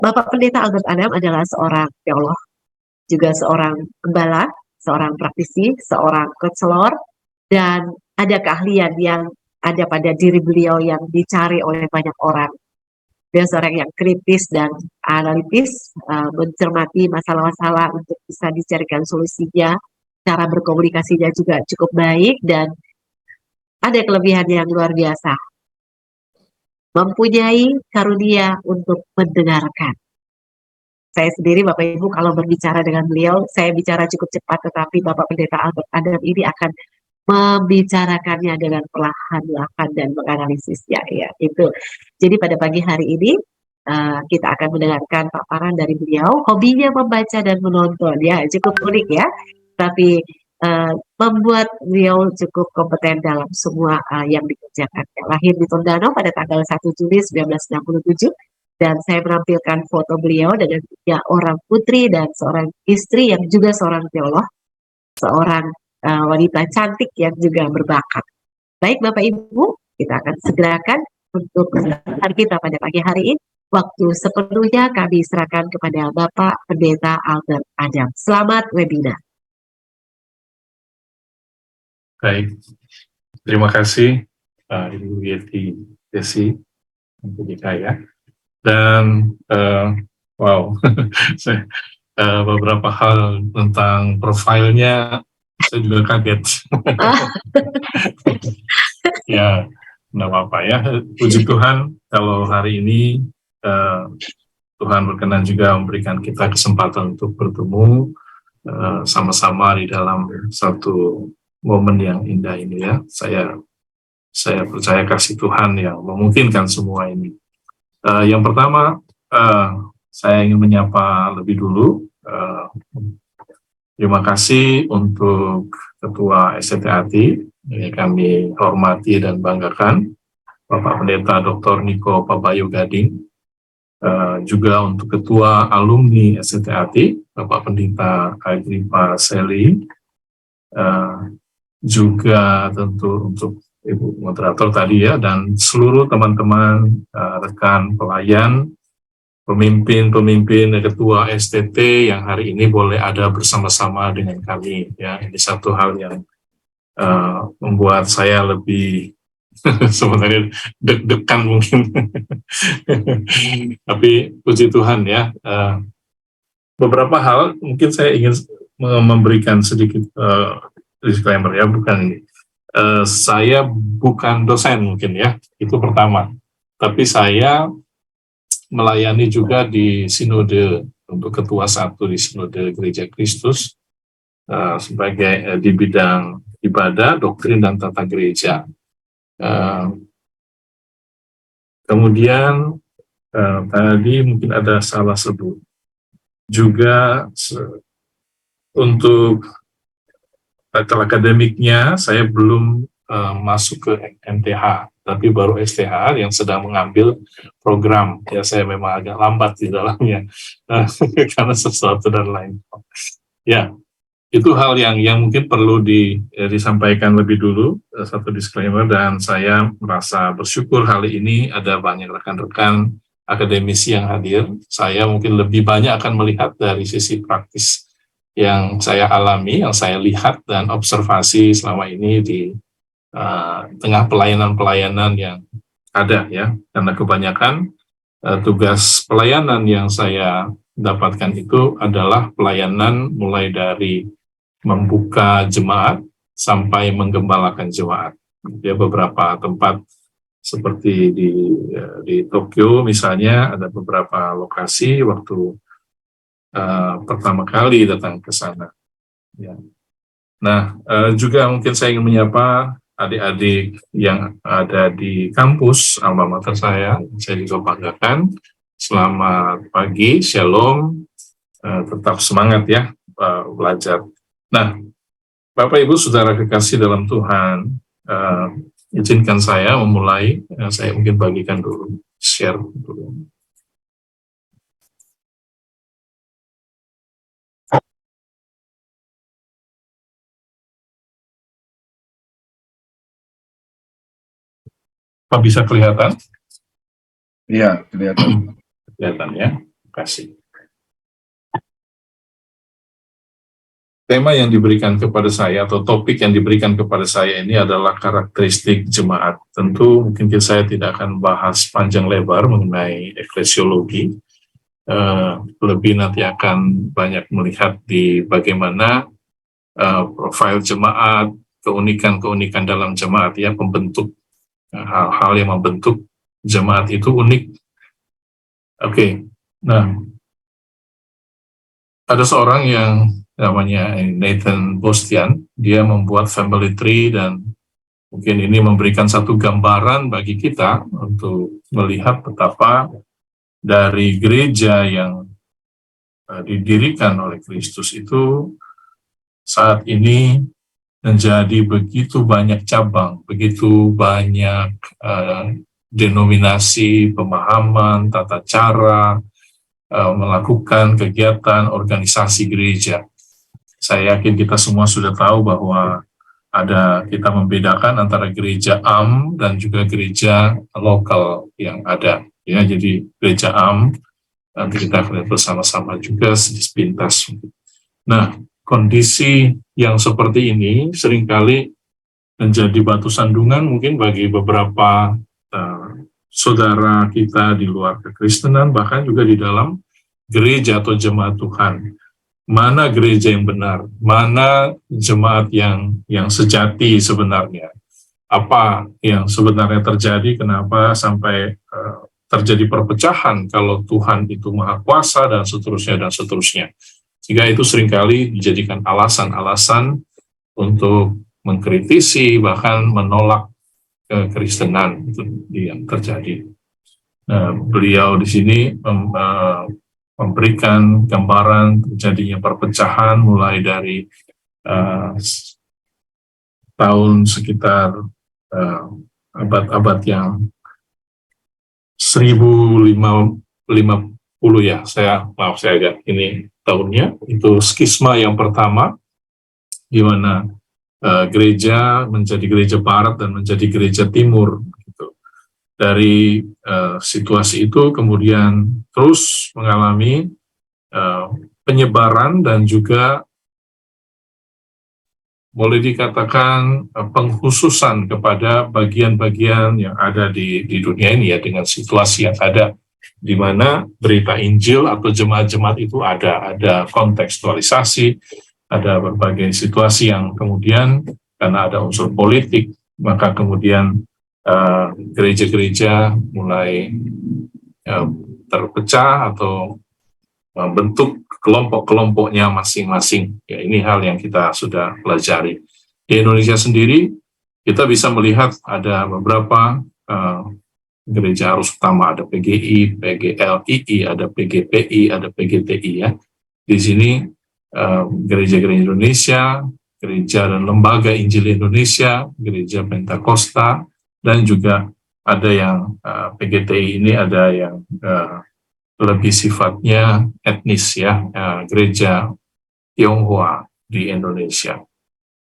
Bapak Pendeta Albert Adam adalah seorang teolog, juga seorang gembala, seorang praktisi, seorang konselor, dan ada keahlian yang ada pada diri beliau yang dicari oleh banyak orang. Dia seorang yang kritis dan analitis, mencermati masalah-masalah untuk bisa dicarikan solusinya. Cara berkomunikasinya juga cukup baik dan ada kelebihan yang luar biasa. Mempunyai karunia untuk mendengarkan. Saya sendiri, Bapak Ibu, kalau berbicara dengan beliau, saya bicara cukup cepat, tetapi Bapak Pendeta Albert Adam ini akan membicarakannya dengan perlahan-lahan dan menganalisisnya, ya itu. Jadi pada pagi hari ini kita akan mendengarkan paparan dari beliau. Hobinya membaca dan menonton, ya cukup unik ya. Tapi membuat beliau cukup kompeten dalam semua yang dikerjakan. Lahir di Tondano pada tanggal 1 Juli 1967. Dan saya menampilkan foto beliau dengan 3 orang putri dan seorang istri yang juga seorang teolog, seorang wanita cantik yang juga berbakat. Baik Bapak Ibu, kita akan segerakan untuk kesempatan kita pada pagi hari ini. Waktu sepenuhnya kami serahkan kepada Bapak Pendeta Albert Adam. Selamat webinar. Baik, terima kasih Ibu Yeti Desi ya. Dan wow, beberapa hal tentang profilnya saya juga kaget. Ya, enggak apa-apa ya. Puji Tuhan kalau hari ini Tuhan berkenan juga memberikan kita kesempatan untuk bertemu sama-sama di dalam satu momen yang indah ini ya. Saya percaya kasih Tuhan yang memungkinkan semua ini. Yang pertama, saya ingin menyapa lebih dulu. Terima kasih untuk Ketua STAT, yang kami hormati dan banggakan, Bapak Pendeta Dr. Niko Pabayo Gading. Juga untuk Ketua Alumni STAT, Bapak Pendeta Agripa Seli. Juga tentu untuk Ibu moderator tadi ya, dan seluruh teman-teman, rekan pelayan, pemimpin, ketua STT yang hari ini boleh ada bersama-sama dengan kami ya. Ini satu hal yang membuat saya lebih sebenarnya deg-degan mungkin. Tapi puji Tuhan ya, beberapa hal mungkin saya ingin memberikan sedikit disclaimer ya, bukan ini. Saya bukan dosen mungkin ya, itu pertama. Tapi saya melayani juga di sinode untuk ketua 1 di sinode Gereja Kristus sebagai di bidang ibadah, doktrin dan tata gereja. Kemudian tadi mungkin ada salah sebut juga untuk titel akademiknya saya belum masuk ke MTH, tapi baru STH yang sedang mengambil program. Ya saya memang agak lambat di dalamnya karena sesuatu dan lain. Ya, itu hal yang mungkin perlu disampaikan lebih dulu, satu disclaimer, dan saya merasa bersyukur hari ini ada banyak rekan-rekan akademisi yang hadir. Saya mungkin lebih banyak akan melihat dari sisi praktis yang saya alami, yang saya lihat dan observasi selama ini di tengah pelayanan-pelayanan yang ada ya, karena kebanyakan tugas pelayanan yang saya dapatkan itu adalah pelayanan mulai dari membuka jemaat sampai menggembalakan jemaat. Ya, beberapa tempat seperti di Tokyo misalnya ada beberapa lokasi waktu pertama kali datang ke sana. Ya. Nah, juga mungkin saya ingin menyapa adik-adik yang ada di kampus alma mater saya juga banggakan. Selamat pagi, shalom, tetap semangat ya belajar. Nah, Bapak Ibu Saudara kekasih dalam Tuhan, izinkan saya memulai, saya mungkin bagikan dulu, share dulu. Apa bisa kelihatan? Iya, kelihatan. Kelihatan ya. kasih. Tema yang diberikan kepada saya atau topik yang diberikan kepada saya ini adalah karakteristik jemaat. Tentu mungkin saya tidak akan bahas panjang lebar mengenai eklesiologi. Lebih nanti akan banyak melihat di bagaimana profil jemaat, keunikan-keunikan dalam jemaat, ya, pembentuk hal-hal yang membentuk jemaat itu unik. Oke. Nah, ada seorang yang namanya Nathan Bostian, dia membuat family tree, dan mungkin ini memberikan satu gambaran bagi kita untuk melihat betapa dari gereja yang didirikan oleh Kristus itu saat ini menjadi begitu banyak cabang, begitu banyak denominasi, pemahaman, tata cara, melakukan kegiatan organisasi gereja. Saya yakin kita semua sudah tahu bahwa kita membedakan antara gereja AM dan juga gereja lokal yang ada. Ya, jadi gereja AM nanti kita akan lihat bersama-sama juga sepintas. Nah, kondisi yang seperti ini seringkali menjadi batu sandungan mungkin bagi beberapa saudara kita di luar kekristenan, bahkan juga di dalam gereja atau jemaat Tuhan. Mana gereja yang benar, mana jemaat yang sejati sebenarnya, apa yang sebenarnya terjadi, kenapa sampai terjadi perpecahan kalau Tuhan itu Maha Kuasa dan seterusnya. Sehingga itu seringkali dijadikan alasan-alasan untuk mengkritisi, bahkan menolak kekristenan itu yang terjadi. Nah, beliau di sini memberikan gambaran terjadinya perpecahan mulai dari tahun sekitar abad-abad yang 1050 ya, saya agak ini tahunnya, itu skisma yang pertama, di mana gereja menjadi gereja barat dan menjadi gereja timur. Gitu. Dari situasi itu kemudian terus mengalami penyebaran dan juga boleh dikatakan pengkhususan kepada bagian-bagian yang ada di dunia ini, ya, dengan situasi yang ada, di mana berita Injil atau jemaat-jemaat itu ada kontekstualisasi, ada berbagai situasi yang kemudian karena ada unsur politik, maka kemudian gereja-gereja mulai terpecah atau membentuk kelompok-kelompoknya masing-masing. Ya, ini hal yang kita sudah pelajari. Di Indonesia sendiri, kita bisa melihat ada beberapa gereja arus utama, ada PGI, PGLII, ada PGPI, ada PGTI, ya. Di sini gereja-gereja Indonesia, gereja dan lembaga Injil Indonesia, gereja Pentakosta, dan juga ada yang PGTI ini ada yang lebih sifatnya etnis, ya, gereja Tionghoa di Indonesia.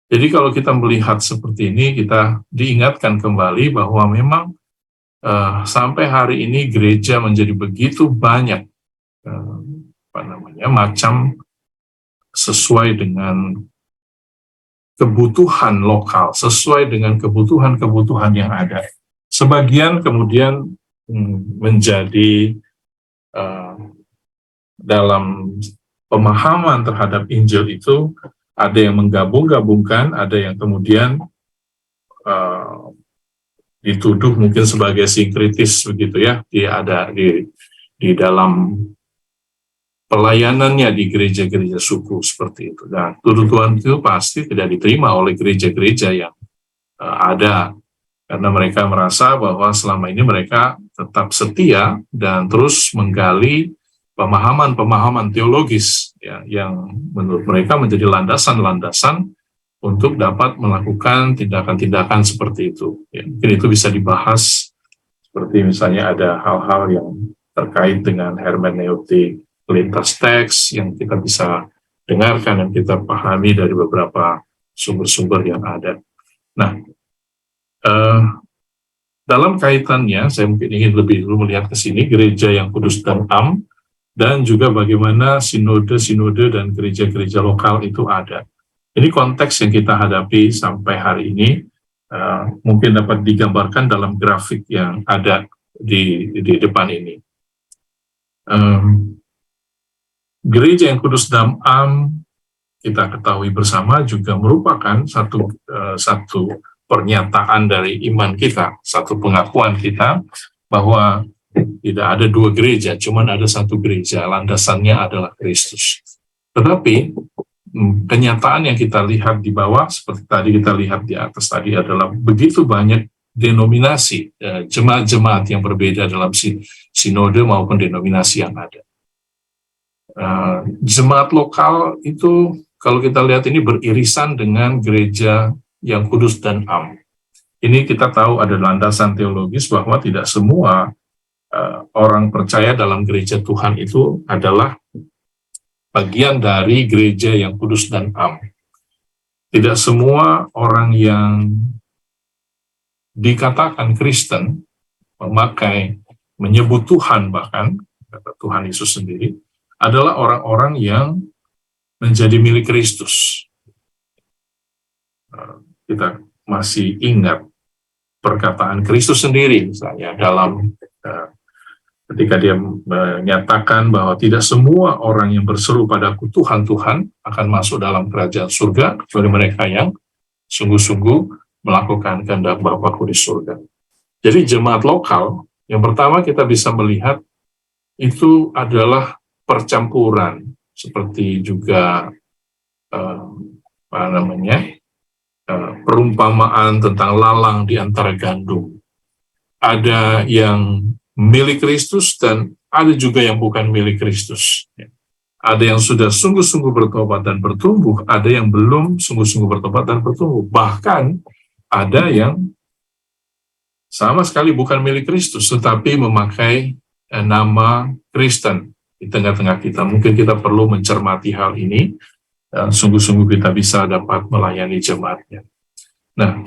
Jadi kalau kita melihat seperti ini, kita diingatkan kembali bahwa memang sampai hari ini gereja menjadi begitu banyak macam sesuai dengan kebutuhan lokal, sesuai dengan kebutuhan-kebutuhan yang ada. Sebagian kemudian menjadi dalam pemahaman terhadap Injil itu ada yang menggabung-gabungkan, ada yang kemudian dituduh mungkin sebagai sinkritis begitu, ya. Dia ada di dalam pelayanannya di gereja-gereja suku seperti itu. Dan tuduhan itu pasti tidak diterima oleh gereja-gereja yang ada, karena mereka merasa bahwa selama ini mereka tetap setia dan terus menggali pemahaman-pemahaman teologis, ya, yang menurut mereka menjadi landasan-landasan untuk dapat melakukan tindakan-tindakan seperti itu. Ya, mungkin itu bisa dibahas, seperti misalnya ada hal-hal yang terkait dengan hermeneutik lintas teks yang kita bisa dengarkan dan kita pahami dari beberapa sumber-sumber yang ada. Nah, dalam kaitannya, saya mungkin ingin lebih dulu melihat ke sini, gereja yang kudus dan am, dan juga bagaimana sinode-sinode dan gereja-gereja lokal itu ada. Ini konteks yang kita hadapi sampai hari ini, mungkin dapat digambarkan dalam grafik yang ada di depan ini. Gereja yang kudus dan am, kita ketahui bersama, juga merupakan satu pernyataan dari iman kita, satu pengakuan kita bahwa tidak ada dua gereja, cuman ada satu gereja, landasannya adalah Kristus. Tetapi kenyataan yang kita lihat di bawah, seperti tadi kita lihat di atas tadi, adalah begitu banyak denominasi, jemaat-jemaat yang berbeda dalam sinode maupun denominasi yang ada. Jemaat lokal itu, kalau kita lihat ini beririsan dengan gereja yang kudus dan am. Ini kita tahu ada landasan teologis bahwa tidak semua orang percaya dalam gereja Tuhan itu adalah bagian dari gereja yang kudus dan am. Tidak semua orang yang dikatakan Kristen, menyebut Tuhan, bahkan kata Tuhan Yesus sendiri, adalah orang-orang yang menjadi milik Kristus. Kita masih ingat perkataan Kristus sendiri, misalnya dalam ketika dia menyatakan bahwa tidak semua orang yang berseru padaku Tuhan, Tuhan akan masuk dalam kerajaan surga, kecuali mereka yang sungguh-sungguh melakukan kehendak Bapa-Ku di surga. Jadi jemaat lokal, yang pertama kita bisa melihat itu adalah percampuran, seperti juga perumpamaan tentang lalang di antara gandum. Ada yang milik Kristus dan ada juga yang bukan milik Kristus. Ada yang sudah sungguh-sungguh bertobat dan bertumbuh, ada yang belum sungguh-sungguh bertobat dan bertumbuh. Bahkan ada yang sama sekali bukan milik Kristus, tetapi memakai nama Kristen di tengah-tengah kita. Mungkin kita perlu mencermati hal ini, sungguh-sungguh kita bisa dapat melayani jemaatnya. Nah,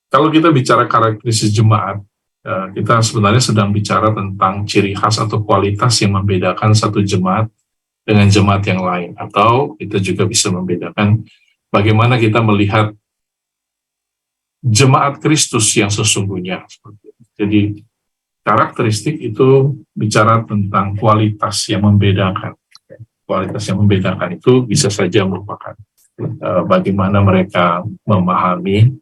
kalau kita bicara karakteristik jemaat, kita sebenarnya sedang bicara tentang ciri khas atau kualitas yang membedakan satu jemaat dengan jemaat yang lain. Atau kita juga bisa membedakan bagaimana kita melihat jemaat Kristus yang sesungguhnya. Jadi karakteristik itu bicara tentang kualitas yang membedakan. Kualitas yang membedakan itu bisa saja merupakan bagaimana mereka memahami,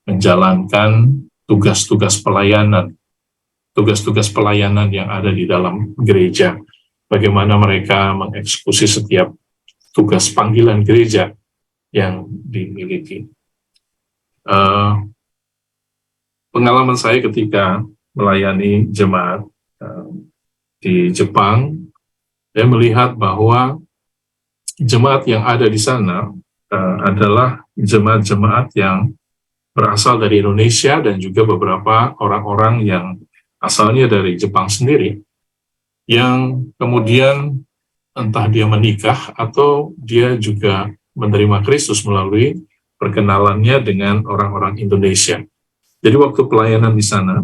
menjalankan tugas-tugas pelayanan yang ada di dalam gereja, bagaimana mereka mengeksekusi setiap tugas panggilan gereja yang dimiliki. Pengalaman saya ketika melayani jemaat di Jepang, saya melihat bahwa jemaat yang ada di sana adalah jemaat-jemaat yang berasal dari Indonesia dan juga beberapa orang-orang yang asalnya dari Jepang sendiri, yang kemudian entah dia menikah atau dia juga menerima Kristus melalui perkenalannya dengan orang-orang Indonesia. Jadi waktu pelayanan di sana,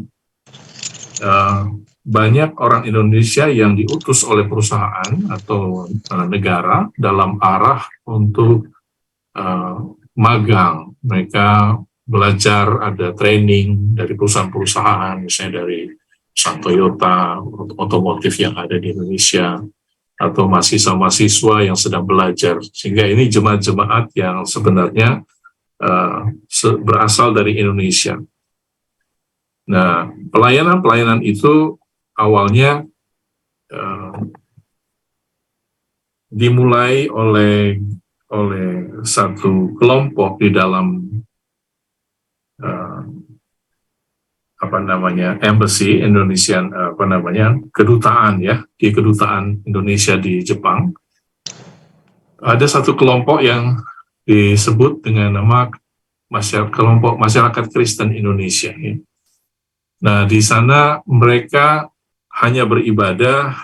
banyak orang Indonesia yang diutus oleh perusahaan atau negara dalam arah untuk magang. Mereka belajar, ada training dari perusahaan-perusahaan, misalnya dari Toyota, otomotif yang ada di Indonesia, atau mahasiswa-mahasiswa yang sedang belajar. Sehingga ini jemaat-jemaat yang sebenarnya berasal dari Indonesia. Nah, pelayanan-pelayanan itu awalnya dimulai oleh satu kelompok di dalam embassy Indonesian, kedutaan ya, di kedutaan Indonesia di Jepang. Ada satu kelompok yang disebut dengan nama kelompok masyarakat Kristen Indonesia. Ya. Nah, di sana mereka hanya beribadah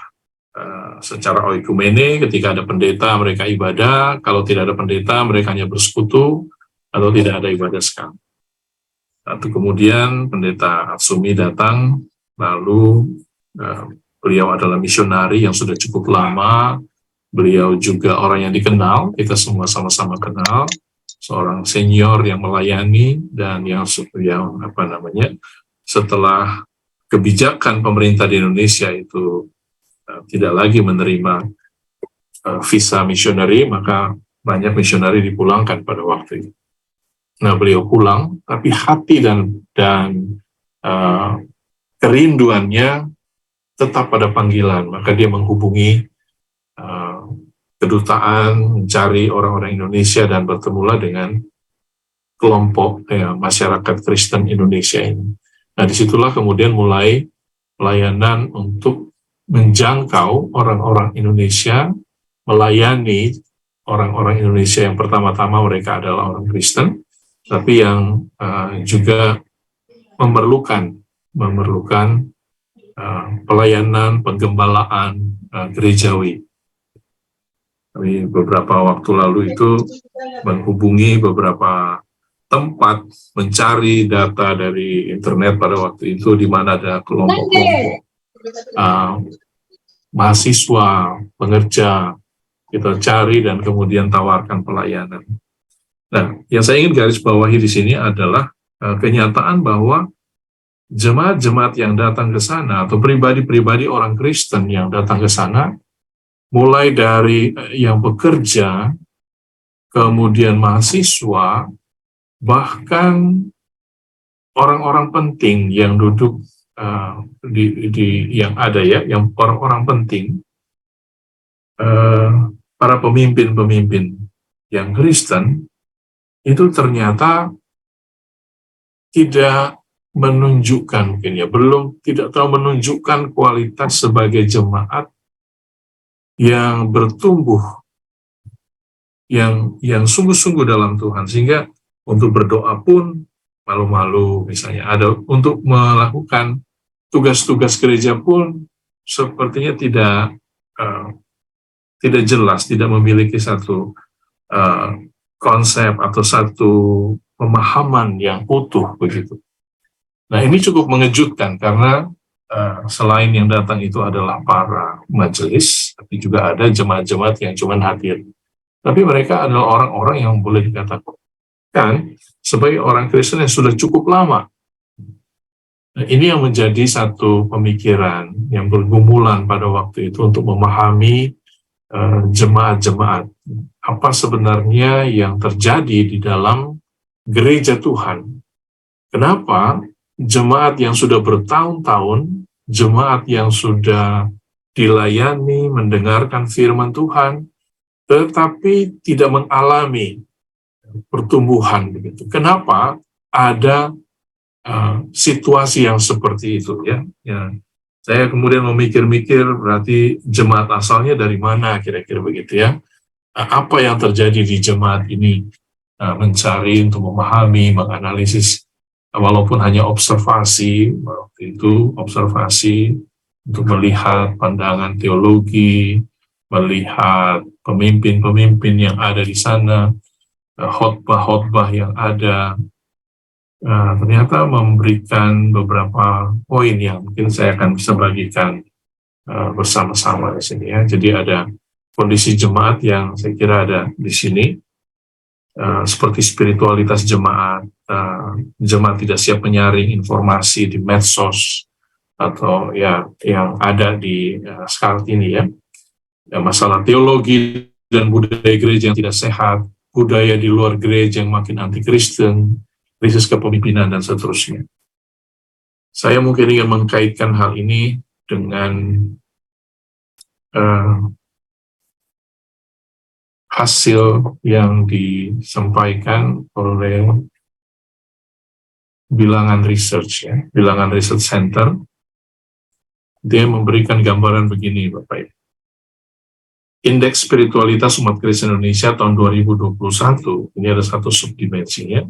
secara oikumene. Ketika ada pendeta mereka ibadah, kalau tidak ada pendeta mereka hanya bersekutu, atau tidak ada ibadah sekali. Lalu kemudian pendeta Atsumi datang, lalu beliau adalah misionari yang sudah cukup lama, beliau juga orang yang dikenal, kita semua sama-sama kenal, seorang senior yang melayani dan yang setelah kebijakan pemerintah di Indonesia itu tidak lagi menerima visa misioneri, maka banyak misionari dipulangkan pada waktu itu. Nah, beliau pulang, tapi hati dan kerinduannya tetap pada panggilan. Maka dia menghubungi kedutaan, mencari orang-orang Indonesia dan bertemulah dengan kelompok masyarakat Kristen Indonesia ini. Nah, disitulah kemudian mulai pelayanan untuk menjangkau orang-orang Indonesia, melayani orang-orang Indonesia yang pertama-tama mereka adalah orang Kristen, tapi yang juga memerlukan pelayanan penggembalaan gerejawi. Kami beberapa waktu lalu itu menghubungi beberapa tempat, mencari data dari internet pada waktu itu di mana ada kelompok-kelompok mahasiswa, pengerja, kita cari dan kemudian tawarkan pelayanan. Nah, yang saya ingin garis bawahi di sini adalah kenyataan bahwa jemaat-jemaat yang datang ke sana atau pribadi-pribadi orang Kristen yang datang ke sana, mulai dari yang bekerja, kemudian mahasiswa, bahkan orang-orang penting yang duduk yang ada yang orang-orang penting, para pemimpin-pemimpin yang Kristen itu ternyata tidak menunjukkan tidak terlalu menunjukkan kualitas sebagai jemaat yang bertumbuh, yang sungguh-sungguh dalam Tuhan, sehingga untuk berdoa pun malu-malu, misalnya ada untuk melakukan tugas-tugas gereja pun sepertinya tidak jelas, tidak memiliki satu konsep atau satu pemahaman yang utuh begitu. Nah, ini cukup mengejutkan karena selain yang datang itu adalah para majelis, tapi juga ada jemaat-jemaat yang cuma hadir. Tapi mereka adalah orang-orang yang boleh dikatakan sebagai orang Kristen yang sudah cukup lama. Nah, ini yang menjadi satu pemikiran yang bergumulan pada waktu itu untuk memahami jemaat-jemaat. Apa sebenarnya yang terjadi di dalam gereja Tuhan? Kenapa jemaat yang sudah bertahun-tahun, jemaat yang sudah dilayani, mendengarkan firman Tuhan, tetapi tidak mengalami pertumbuhan begitu. Kenapa ada situasi yang seperti itu ya? Saya kemudian memikir-mikir berarti jemaat asalnya dari mana kira-kira begitu ya? Apa yang terjadi di jemaat ini? Mencari untuk memahami, menganalisis, walaupun hanya observasi waktu itu, observasi untuk melihat pandangan teologi, melihat pemimpin-pemimpin yang ada di sana, khotbah-khotbah yang ada, ternyata memberikan beberapa poin yang mungkin saya akan bisa bagikan bersama-sama di sini ya. Jadi ada kondisi jemaat yang saya kira ada di sini, seperti spiritualitas jemaat, jemaat tidak siap menyaring informasi di medsos atau ya yang ada di saat ini ya. Masalah teologi dan budaya gereja yang tidak sehat, budaya di luar gereja yang makin anti-Kristen, krisis kepemimpinan, dan seterusnya. Saya mungkin ingin mengkaitkan hal ini dengan hasil yang disampaikan oleh Bilangan Research, ya, Bilangan Research Center. Dia memberikan gambaran begini, Bapak Ibu. Indeks spiritualitas umat Kristen Indonesia tahun 2021, ini ada satu subdimensinya.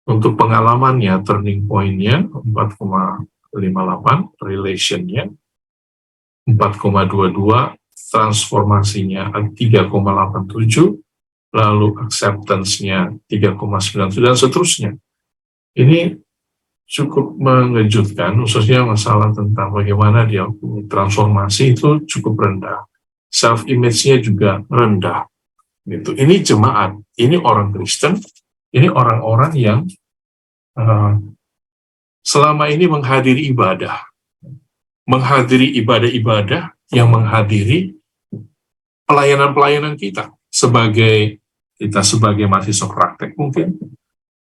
Untuk pengalamannya, turning point-nya 4,58, relation-nya 4,22, transformasinya 3,87, lalu acceptance-nya 3,97, dan seterusnya. Ini cukup mengejutkan, khususnya masalah tentang bagaimana dia transformasi itu cukup rendah. Self image-nya juga rendah. Gitu. Ini jemaat, ini orang Kristen, ini orang-orang yang selama ini menghadiri ibadah-ibadah yang menghadiri pelayanan-pelayanan kita sebagai mahasiswa praktek mungkin,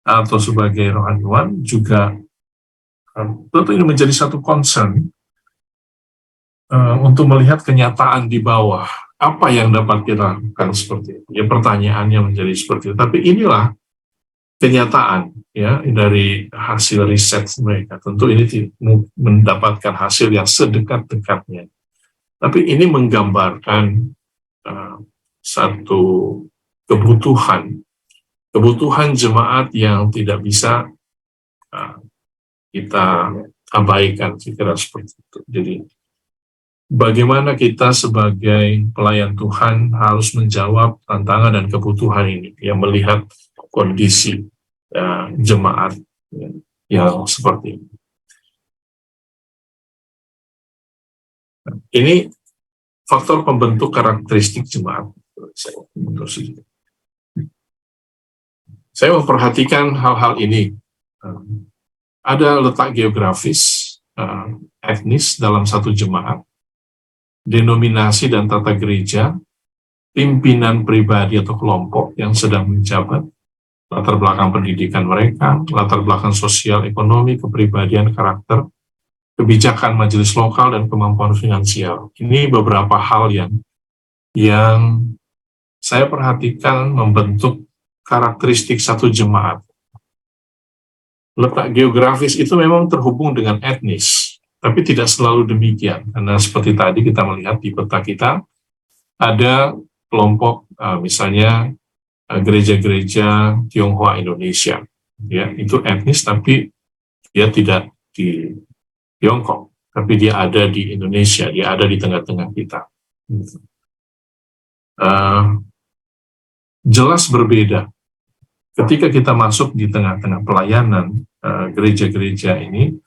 atau sebagai rohaniwan juga. Tentu ini menjadi satu concern untuk melihat kenyataan di bawah. Apa yang dapat kita lakukan seperti itu? Ya, pertanyaannya menjadi seperti itu. Tapi inilah kenyataan ya dari hasil riset mereka. Tentu ini mendapatkan hasil yang sedekat-dekatnya. Tapi ini menggambarkan satu kebutuhan jemaat yang tidak bisa kita abaikan, kira-kira seperti itu. Jadi bagaimana kita sebagai pelayan Tuhan harus menjawab tantangan dan kebutuhan ini, yang melihat kondisi jemaat yang seperti ini. Ini faktor pembentuk karakteristik jemaat. Saya memperhatikan hal-hal ini. Ada letak geografis, etnis dalam satu jemaat, denominasi dan tata gereja, pimpinan pribadi atau kelompok yang sedang menjabat, latar belakang pendidikan mereka, latar belakang sosial, ekonomi, kepribadian, karakter, kebijakan majelis lokal, dan kemampuan finansial. Ini beberapa hal yang saya perhatikan membentuk karakteristik satu jemaat. Letak geografis itu memang terhubung dengan etnis, tapi tidak selalu demikian. Karena seperti tadi kita melihat di peta kita, ada kelompok misalnya gereja-gereja Tionghoa Indonesia, ya itu etnis, tapi dia tidak di Tiongkok, tapi dia ada di Indonesia, dia ada di tengah-tengah kita. Jelas berbeda ketika kita masuk di tengah-tengah pelayanan gereja-gereja ini,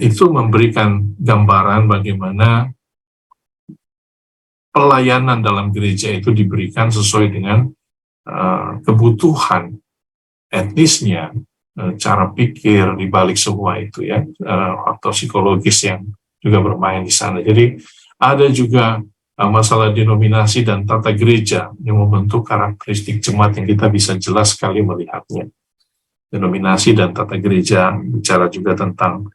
itu memberikan gambaran bagaimana pelayanan dalam gereja itu diberikan sesuai dengan kebutuhan etnisnya, cara pikir di balik semua itu ya, faktor psikologis yang juga bermain di sana. Jadi ada juga masalah denominasi dan tata gereja yang membentuk karakteristik jemaat yang kita bisa jelas sekali melihatnya. Denominasi dan tata gereja bicara juga tentang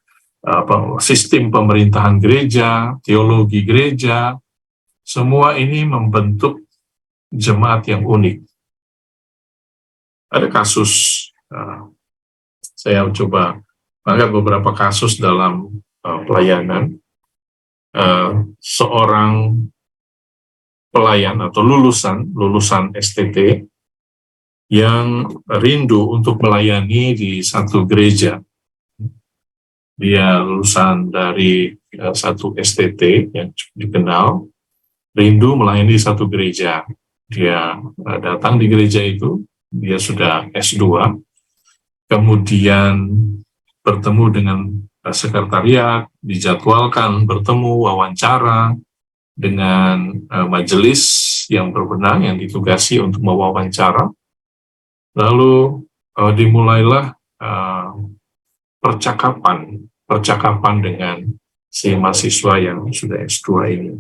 sistem pemerintahan gereja, teologi gereja, semua ini membentuk jemaat yang unik. Ada kasus, saya coba angkat beberapa kasus dalam pelayanan, seorang pelayan atau lulusan STT yang rindu untuk melayani di satu gereja. Dia lulusan dari satu STT yang dikenal, rindu melayani di satu gereja. Dia datang di gereja itu, dia sudah S2, kemudian bertemu dengan sekretariat, dijadwalkan bertemu, wawancara dengan majelis yang berwenang, yang ditugasi untuk mewawancara. Lalu dimulailah percakapan dengan si mahasiswa yang sudah S2 ini.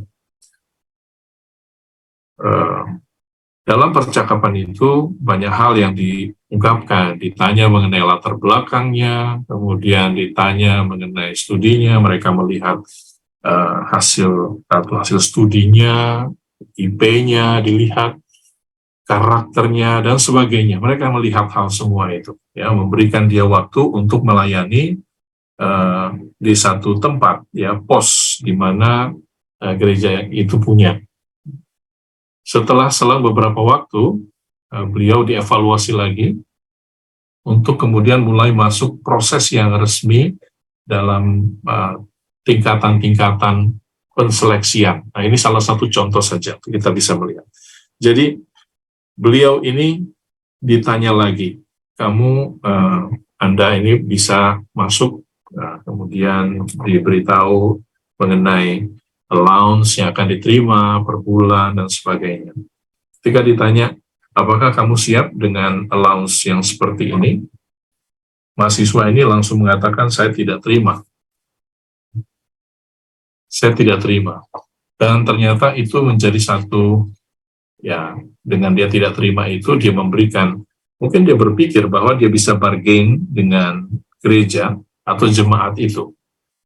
Dalam percakapan itu banyak hal yang diungkapkan, ditanya mengenai latar belakangnya, kemudian ditanya mengenai studinya, mereka melihat hasil studinya, IP-nya dilihat, karakternya dan sebagainya. Mereka melihat hal semua itu, ya, memberikan dia waktu untuk melayani di satu tempat, ya, pos di mana gereja itu punya. Setelah selang beberapa waktu, beliau dievaluasi lagi untuk kemudian mulai masuk proses yang resmi dalam tingkatan-tingkatan penseleksian. Nah, ini salah satu contoh saja kita bisa melihat. Jadi beliau ini ditanya lagi, kamu Anda ini bisa masuk, kemudian diberitahu mengenai allowance yang akan diterima per bulan dan sebagainya. Ketika ditanya, apakah kamu siap dengan allowance yang seperti ini? Mahasiswa ini langsung mengatakan, saya tidak terima. Saya tidak terima. Dan ternyata itu menjadi satu, ya, dengan dia tidak terima itu, dia memberikan, mungkin dia berpikir bahwa dia bisa bargain dengan gereja atau jemaat itu.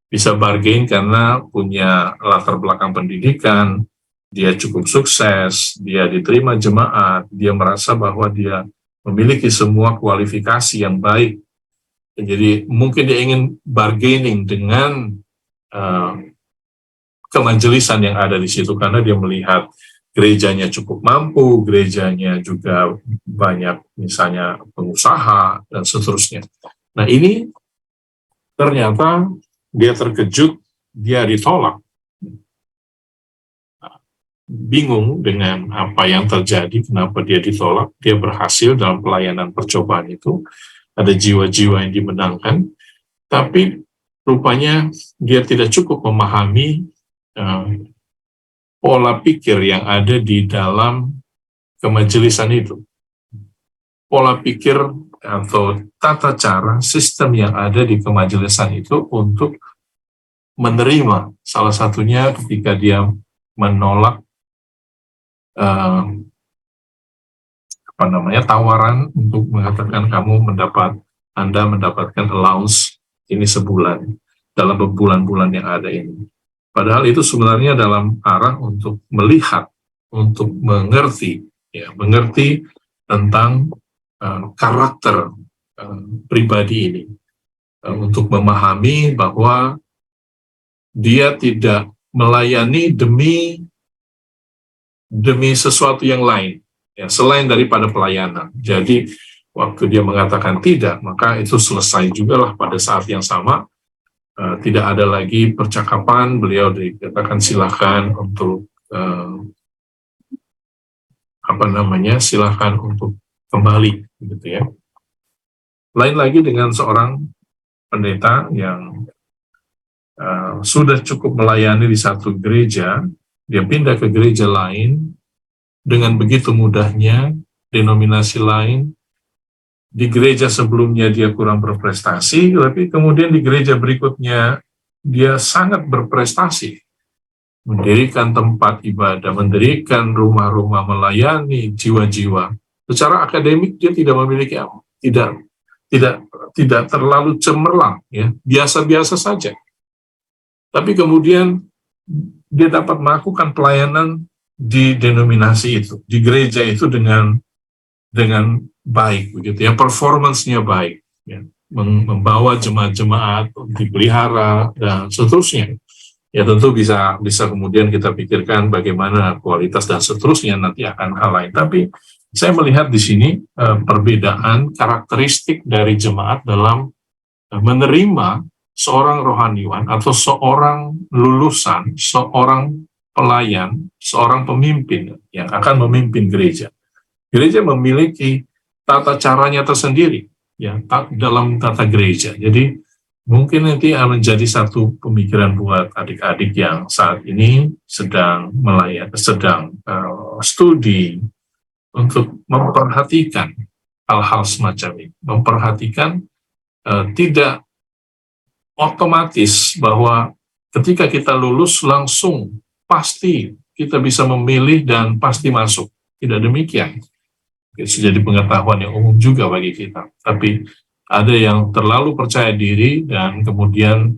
Bisa bargain karena punya latar belakang pendidikan, dia cukup sukses, dia diterima jemaat, dia merasa bahwa dia memiliki semua kualifikasi yang baik. Jadi mungkin dia ingin bargaining dengan kemajelisan yang ada di situ, karena dia melihat gerejanya cukup mampu, gerejanya juga banyak misalnya pengusaha dan seterusnya. Nah, ini ternyata dia terkejut, dia ditolak. Bingung dengan apa yang terjadi, kenapa dia ditolak. Dia berhasil dalam pelayanan percobaan itu, ada jiwa-jiwa yang dimenangkan, tapi rupanya dia tidak cukup memahami pola pikir yang ada di dalam kemajelisan itu. Pola pikir atau tata cara, sistem yang ada di kemajelisan itu untuk menerima, salah satunya ketika dia menolak tawaran untuk mengatakan Anda mendapatkan allowance ini sebulan dalam bulan-bulan yang ada ini. Padahal itu sebenarnya dalam arah untuk melihat, untuk mengerti tentang karakter pribadi ini, untuk memahami bahwa dia tidak melayani demi sesuatu yang lain, ya, selain daripada pelayanan. Jadi waktu dia mengatakan tidak, maka itu selesai juga lah pada saat yang sama. Tidak ada lagi percakapan, beliau dikatakan silakan untuk silakan untuk kembali, gitu ya. Lain lagi dengan seorang pendeta yang sudah cukup melayani di satu gereja, dia pindah ke gereja lain dengan begitu mudahnya, denominasi lain. Di gereja sebelumnya dia kurang berprestasi, tapi kemudian di gereja berikutnya dia sangat berprestasi. Mendirikan tempat ibadah, mendirikan rumah-rumah, melayani jiwa-jiwa. Secara akademik dia tidak memiliki tidak terlalu cemerlang, ya, biasa-biasa saja. Tapi kemudian dia dapat melakukan pelayanan di denominasi itu, di gereja itu dengan baik, begitu ya, performance-nya baik, ya, membawa jemaat-jemaat dipelihara dan seterusnya. Ya tentu bisa kemudian kita pikirkan bagaimana kualitas dan seterusnya nanti akan hal lain. Tapi saya melihat di sini perbedaan karakteristik dari jemaat dalam menerima seorang rohaniwan atau seorang lulusan, seorang pelayan, seorang pemimpin yang akan memimpin gereja. Gereja memiliki tata caranya tersendiri, ya, dalam tata gereja. Jadi mungkin nanti akan menjadi satu pemikiran buat adik-adik yang saat ini sedang studi untuk memperhatikan hal-hal semacam ini, memperhatikan tidak otomatis bahwa ketika kita lulus langsung pasti kita bisa memilih dan pasti masuk. Tidak demikian. Itu jadi pengetahuan yang umum juga bagi kita. Tapi ada yang terlalu percaya diri dan kemudian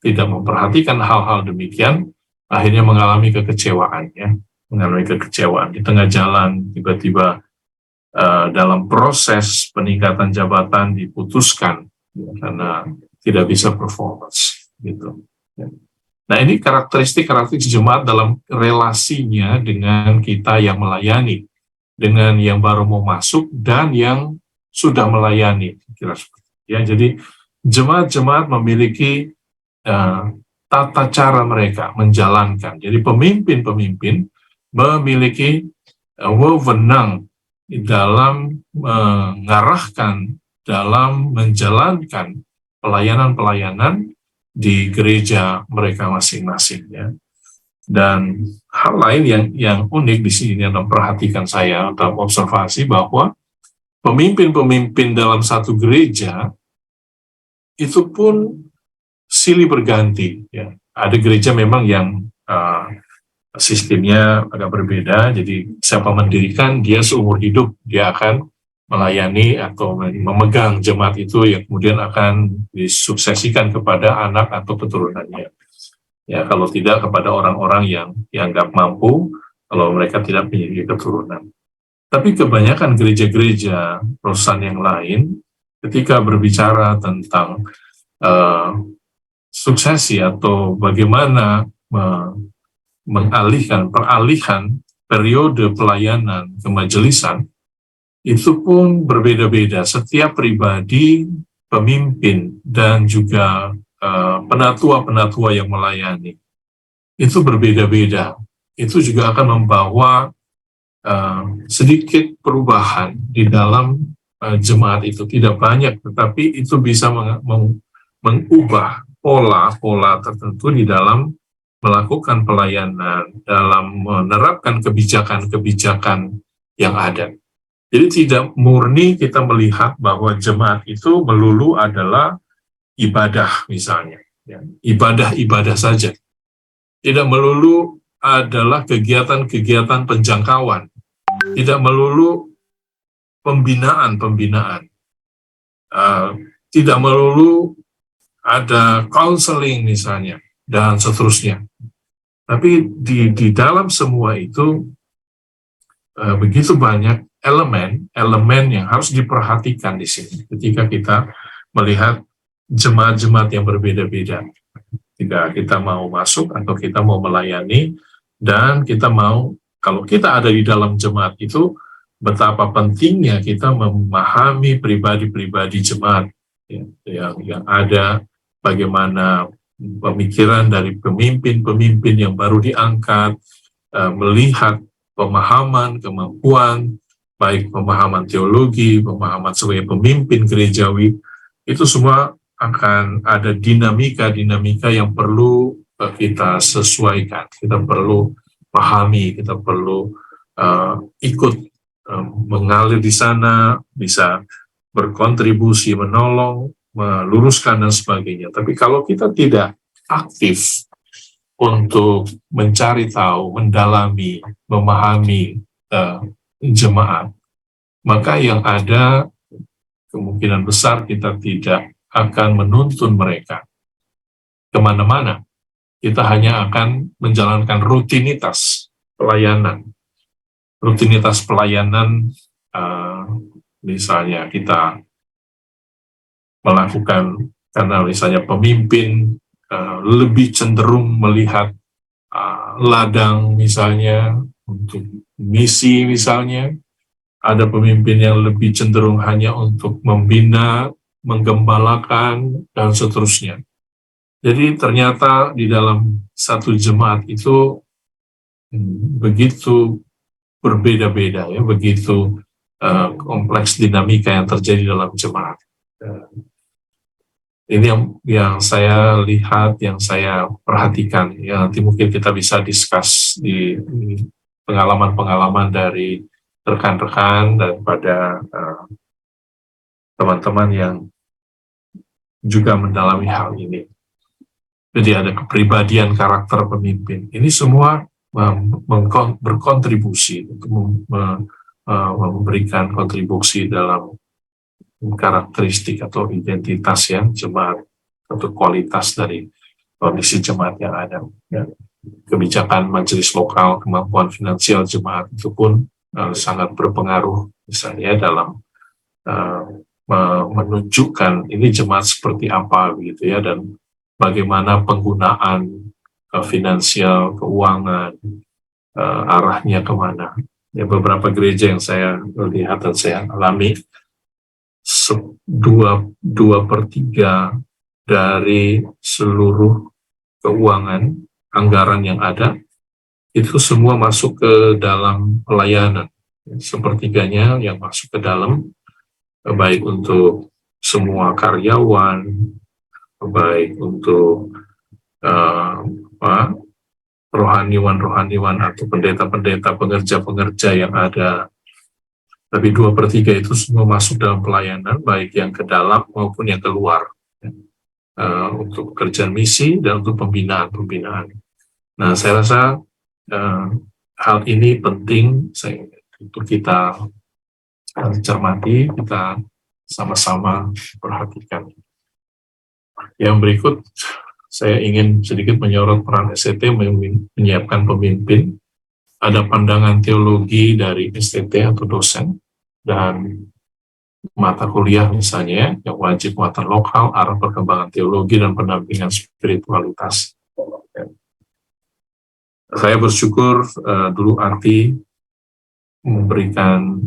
tidak memperhatikan hal-hal demikian, akhirnya mengalami kekecewaan, ya, mengalami kekecewaan di tengah jalan, tiba-tiba dalam proses peningkatan jabatan diputuskan, ya, karena tidak bisa performance, gitu. Ya. Nah, ini karakteristik jemaat dalam relasinya dengan kita yang melayani, dengan yang baru mau masuk dan yang sudah melayani, kira seperti itu. Ya, jadi jemaat-jemaat memiliki tata cara mereka menjalankan. Jadi pemimpin-pemimpin memiliki wewenang dalam mengarahkan dalam menjalankan pelayanan-pelayanan di gereja mereka masing-masing, ya. Dan hal lain yang unik di sini yang memperhatikan saya dalam observasi bahwa pemimpin-pemimpin dalam satu gereja itu pun silih berganti, ya. Ada gereja memang yang sistemnya agak berbeda, jadi siapa mendirikan dia seumur hidup dia akan melayani atau memegang jemaat itu yang kemudian akan disuksesikan kepada anak atau keturunannya. Ya, kalau tidak kepada orang-orang yang dianggap mampu, kalau mereka tidak memiliki keturunan. Tapi kebanyakan gereja-gereja perusahaan yang lain, ketika berbicara tentang suksesi atau bagaimana peralihan periode pelayanan kemajelisan, itu pun berbeda-beda. Setiap pribadi, pemimpin, dan juga penatua-penatua yang melayani, itu berbeda-beda. Itu juga akan membawa sedikit perubahan di dalam jemaat itu. Tidak banyak, tetapi itu bisa mengubah pola-pola tertentu di dalam melakukan pelayanan, dalam menerapkan kebijakan-kebijakan yang ada. Jadi tidak murni kita melihat bahwa jemaat itu melulu adalah ibadah misalnya, ya. Ibadah-ibadah saja. Tidak melulu adalah kegiatan-kegiatan penjangkauan. Tidak melulu pembinaan-pembinaan. Tidak melulu ada counseling misalnya, dan seterusnya. Tapi di dalam semua itu begitu banyak elemen yang harus diperhatikan di sini ketika kita melihat jemaat-jemaat yang berbeda-beda. Ketika kita mau masuk atau kita mau melayani, dan kita mau, kalau kita ada di dalam jemaat itu, betapa pentingnya kita memahami pribadi-pribadi jemaat yang ada, bagaimana pemikiran dari pemimpin-pemimpin yang baru diangkat, melihat pemahaman, kemampuan, baik pemahaman teologi, pemahaman sebagai pemimpin gerejawi, itu semua akan ada dinamika-dinamika yang perlu kita sesuaikan, kita perlu pahami, kita perlu ikut mengalir di sana, bisa berkontribusi, menolong, meluruskan, dan sebagainya. Tapi kalau kita tidak aktif untuk mencari tahu, mendalami, memahami jemaat, maka yang ada kemungkinan besar kita tidak akan menuntun mereka kemana-mana. Kita hanya akan menjalankan rutinitas pelayanan. Rutinitas pelayanan, misalnya kita melakukan, karena misalnya pemimpin lebih cenderung melihat ladang misalnya untuk misi misalnya, ada pemimpin yang lebih cenderung hanya untuk membina, menggembalakan, dan seterusnya. Jadi ternyata di dalam satu jemaat itu begitu berbeda-beda, ya, begitu kompleks dinamika yang terjadi dalam jemaat. Ini yang saya lihat, yang saya perhatikan, ya, nanti mungkin kita bisa discuss di pengalaman-pengalaman dari rekan-rekan daripada teman-teman yang juga mendalami hal ini. Jadi ada kepribadian karakter pemimpin. Ini semua berkontribusi untuk memberikan kontribusi dalam karakteristik atau identitas ya jemaat, atau kualitas dari kondisi jemaat yang ada. Ya. Kebijakan majelis lokal, kemampuan finansial jemaat itu pun sangat berpengaruh misalnya dalam menunjukkan ini jemaat seperti apa begitu ya, dan bagaimana penggunaan finansial, keuangan, arahnya kemana. Ya, beberapa gereja yang saya lihat dan saya alami, 2/3 dari seluruh keuangan anggaran yang ada itu semua masuk ke dalam pelayanan. Sepertiganya yang masuk ke dalam, baik untuk semua karyawan, baik untuk rohaniwan atau pendeta-pendeta, pengerja-pengerja yang ada. Tapi 2/3 itu semua masuk dalam pelayanan, baik yang ke dalam maupun yang keluar, untuk pekerjaan misi dan untuk pembinaan. Nah, saya rasa hal ini penting untuk kita cermati, kita sama-sama perhatikan. Yang berikut, saya ingin sedikit menyorot peran STT menyiapkan pemimpin. Ada pandangan teologi dari STT atau dosen, dan mata kuliah misalnya yang wajib muatan lokal, arah perkembangan teologi dan pendampingan spiritualitas. Saya bersyukur dulu Arti memberikan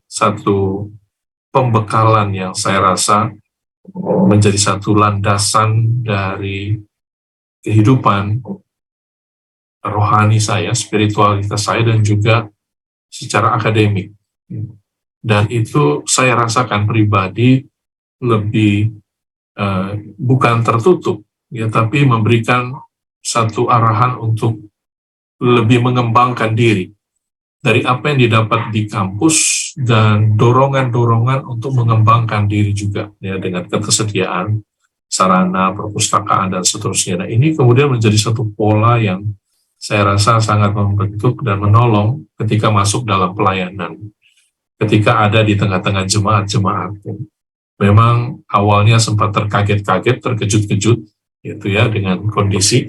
satu pembekalan yang saya rasa menjadi satu landasan dari kehidupan rohani saya, spiritualitas saya, dan juga secara akademik. Dan itu saya rasakan pribadi lebih bukan tertutup, ya, tapi memberikan satu arahan untuk lebih mengembangkan diri dari apa yang didapat di kampus, dan dorongan-dorongan untuk mengembangkan diri juga, ya, dengan ketersediaan sarana, perpustakaan, dan seterusnya. Nah, ini kemudian menjadi satu pola yang saya rasa sangat membentuk dan menolong ketika masuk dalam pelayanan, ketika ada di tengah-tengah jemaat-jemaat. Memang awalnya sempat terkaget-kaget, terkejut-kejut, gitu ya, dengan kondisi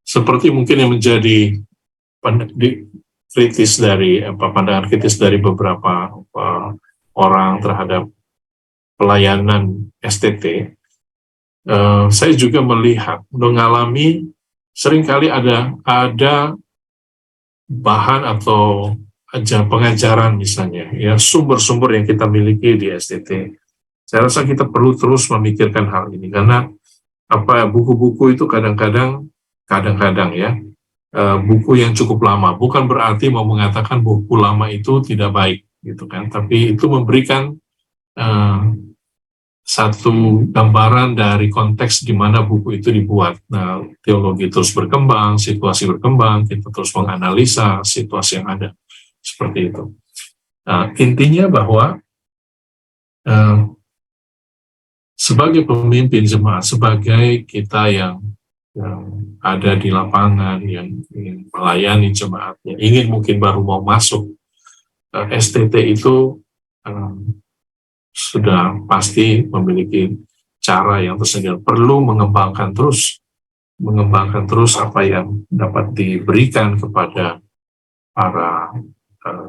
seperti mungkin yang menjadi pandangan kritis dari beberapa orang terhadap pelayanan STT. Saya juga mengalami seringkali ada bahan atau pengajaran misalnya, ya, sumber-sumber yang kita miliki di STT. Saya rasa kita perlu terus memikirkan hal ini, karena buku-buku itu kadang-kadang ya, buku yang cukup lama, bukan berarti mau mengatakan buku lama itu tidak baik, gitu kan, tapi itu memberikan satu gambaran dari konteks di mana buku itu dibuat. Nah, teologi terus berkembang, situasi berkembang, kita terus menganalisa situasi yang ada, seperti itu. Nah, intinya bahwa sebagai pemimpin jemaat, sebagai kita yang ada di lapangan, yang ingin melayani jemaat, yang ingin mungkin baru mau masuk STT itu, sudah pasti memiliki cara yang tersedia. Perlu mengembangkan terus apa yang dapat diberikan kepada para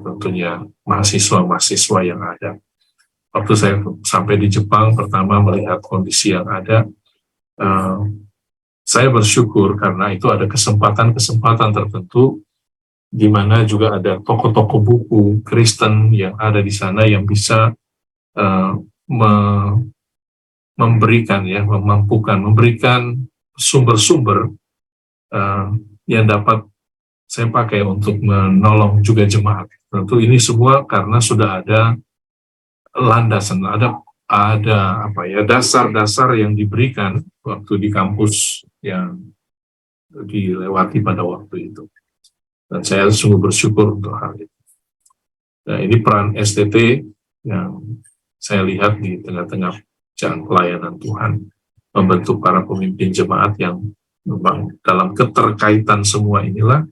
tentunya mahasiswa yang ada. Waktu saya sampai di Jepang pertama melihat kondisi yang ada, saya bersyukur karena itu ada kesempatan tertentu di mana juga ada toko-toko buku Kristen yang ada di sana yang bisa memberikan sumber-sumber yang dapat saya pakai untuk menolong juga jemaat. Tentu ini semua karena sudah ada landasan, ada dasar-dasar yang diberikan waktu di kampus yang dilewati pada waktu itu. Dan saya sungguh bersyukur untuk hal itu. Nah, ini peran STT yang saya lihat di tengah-tengah jalan pelayanan Tuhan, membentuk para pemimpin jemaat yang memang dalam keterkaitan semua inilah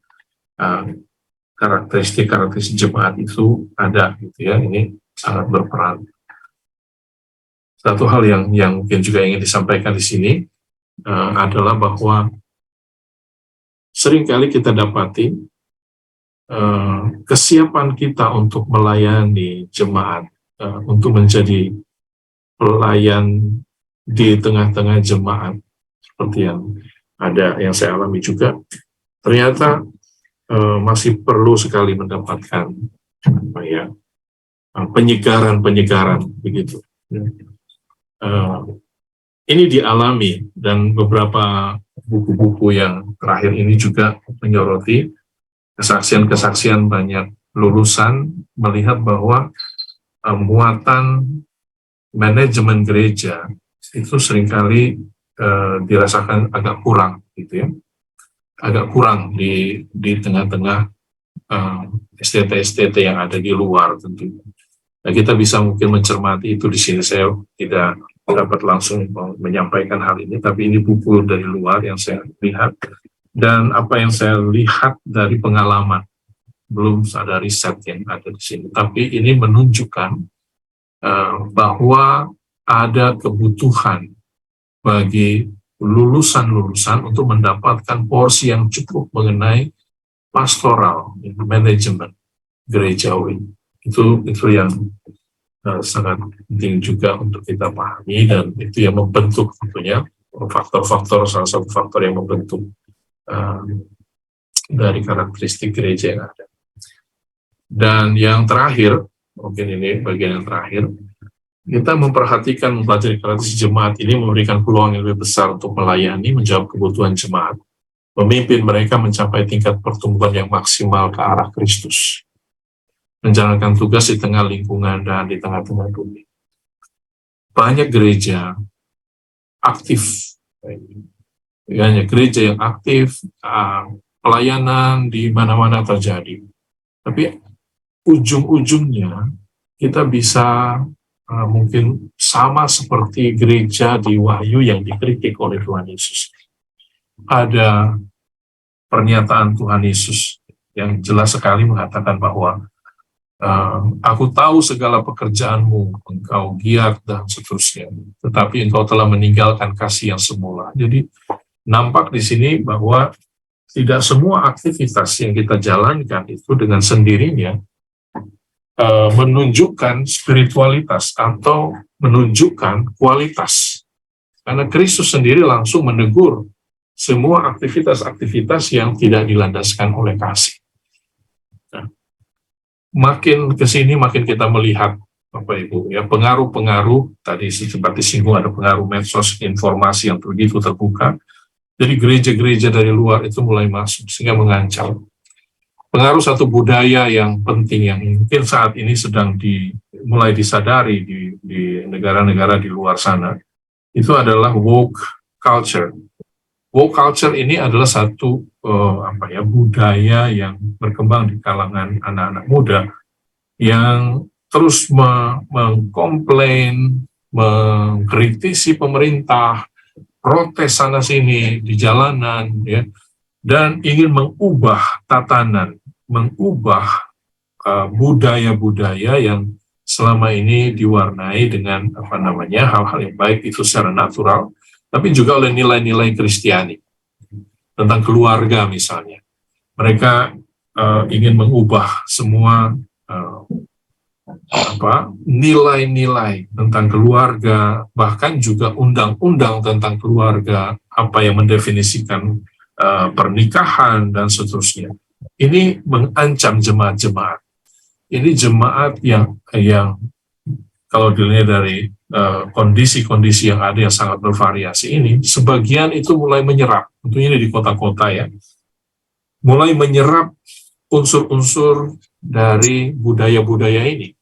karakteristik jemaat itu ada, gitu ya. Ini sangat berperan. Satu hal yang mungkin juga ingin disampaikan di sini adalah bahwa seringkali kita dapati kesiapan kita untuk melayani jemaat, untuk menjadi pelayan di tengah-tengah jemaat, seperti yang saya alami juga, ternyata masih perlu sekali mendapatkan penyegaran begitu. Ini dialami, dan beberapa buku-buku yang terakhir ini juga menyoroti kesaksian-kesaksian banyak lulusan melihat bahwa muatan manajemen gereja itu seringkali dirasakan agak kurang, gitu ya, agak kurang di tengah-tengah STT-STT yang ada di luar tentunya. Nah, kita bisa mungkin mencermati itu di sini. Saya tidak dapat langsung menyampaikan hal ini, tapi ini buku dari luar yang saya lihat dan apa yang saya lihat dari pengalaman. Belum ada riset yang ada di sini, tapi ini menunjukkan bahwa ada kebutuhan bagi lulusan-lulusan untuk mendapatkan porsi yang cukup mengenai pastoral, manajemen gerejawi. Itu yang sangat penting juga untuk kita pahami, dan itu yang membentuk tentunya faktor-faktor, salah satu faktor yang membentuk dari karakteristik gereja yang ada. Dan yang terakhir, mungkin ini bagian yang terakhir, kita memperhatikan mempelajari karakteristik jemaat ini memberikan peluang yang lebih besar untuk melayani, menjawab kebutuhan jemaat, memimpin mereka mencapai tingkat pertumbuhan yang maksimal ke arah Kristus, menjalankan tugas di tengah lingkungan dan di tengah-tengah dunia. Banyak gereja aktif, banyak gereja yang aktif, pelayanan di mana-mana terjadi. Tapi ujung-ujungnya kita bisa mungkin sama seperti gereja di Wahyu yang dikritik oleh Tuhan Yesus. Ada pernyataan Tuhan Yesus yang jelas sekali mengatakan bahwa aku tahu segala pekerjaanmu, engkau giat dan seterusnya, tetapi engkau telah meninggalkan kasih yang semula. Jadi nampak di sini bahwa tidak semua aktivitas yang kita jalankan itu dengan sendirinya menunjukkan spiritualitas atau menunjukkan kualitas. Karena Kristus sendiri langsung menegur semua aktivitas-aktivitas yang tidak dilandaskan oleh kasih. Nah, makin ke sini makin kita melihat Bapak Ibu ya, pengaruh-pengaruh tadi seperti singgung, ada pengaruh medsos, informasi yang begitu terbuka. Jadi gereja-gereja dari luar itu mulai masuk sehingga mengancam. Pengaruh satu budaya yang penting yang mungkin saat ini sedang mulai disadari di negara-negara di luar sana, itu adalah woke culture. Woke culture ini adalah satu budaya yang berkembang di kalangan anak-anak muda yang terus mengkomplain, mengkritisi pemerintah, protes sana sini di jalanan, ya, dan ingin mengubah tatanan, mengubah budaya-budaya yang selama ini diwarnai dengan hal-hal yang baik itu secara natural, tapi juga oleh nilai-nilai Kristiani tentang keluarga misalnya. Mereka ingin mengubah semua nilai-nilai tentang keluarga, bahkan juga undang-undang tentang keluarga, apa yang mendefinisikan pernikahan dan seterusnya. Ini mengancam jemaat-jemaat. Ini jemaat yang kalau dilihat dari kondisi-kondisi yang ada yang sangat bervariasi ini, sebagian itu mulai menyerap, tentunya di kota-kota ya, mulai menyerap unsur-unsur dari budaya-budaya ini.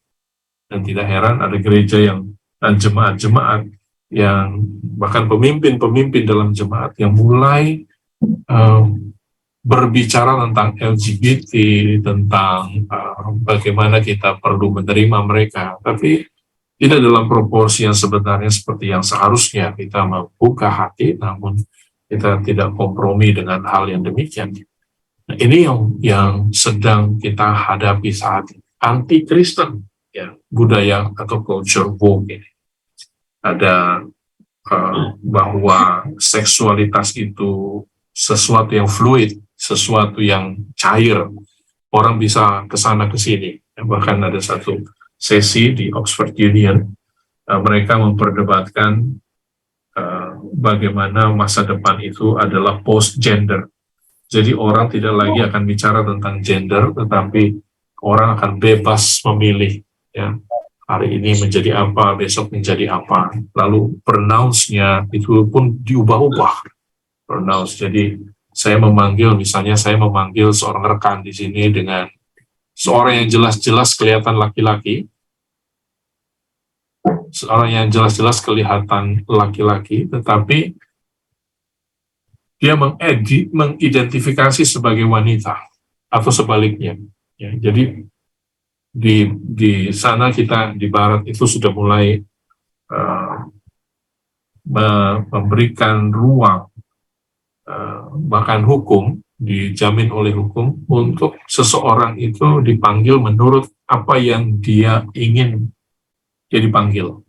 Dan tidak heran ada gereja dan jemaat-jemaat yang bahkan pemimpin-pemimpin dalam jemaat yang mulai berbicara tentang LGBT, tentang bagaimana kita perlu menerima mereka, tapi tidak dalam proporsi yang sebenarnya seperti yang seharusnya. Kita membuka hati, namun kita tidak kompromi dengan hal yang demikian. Nah, ini yang sedang kita hadapi saat ini. Anti-Kristen, ya, budaya atau culture woke ini. Ada bahwa seksualitas itu sesuatu yang fluid, sesuatu yang cair. Orang bisa ke sana ke sini. Bahkan ada satu sesi di Oxford Union, mereka memperdebatkan bagaimana masa depan itu adalah post-gender. Jadi orang tidak lagi akan bicara tentang gender, tetapi orang akan bebas memilih, ya, hari ini menjadi apa, besok menjadi apa. Lalu pronounce-nya itu pun diubah-ubah. Pronounce. Jadi saya memanggil seorang rekan di sini dengan seorang yang jelas-jelas kelihatan laki-laki, seorang yang jelas-jelas kelihatan laki-laki, tetapi dia mengidentifikasi sebagai wanita atau sebaliknya. Ya, jadi di sana kita di Barat itu sudah mulai uh, memberikan ruang, bahkan hukum dijamin oleh hukum untuk seseorang itu dipanggil menurut apa yang dia ingin dia dipanggil.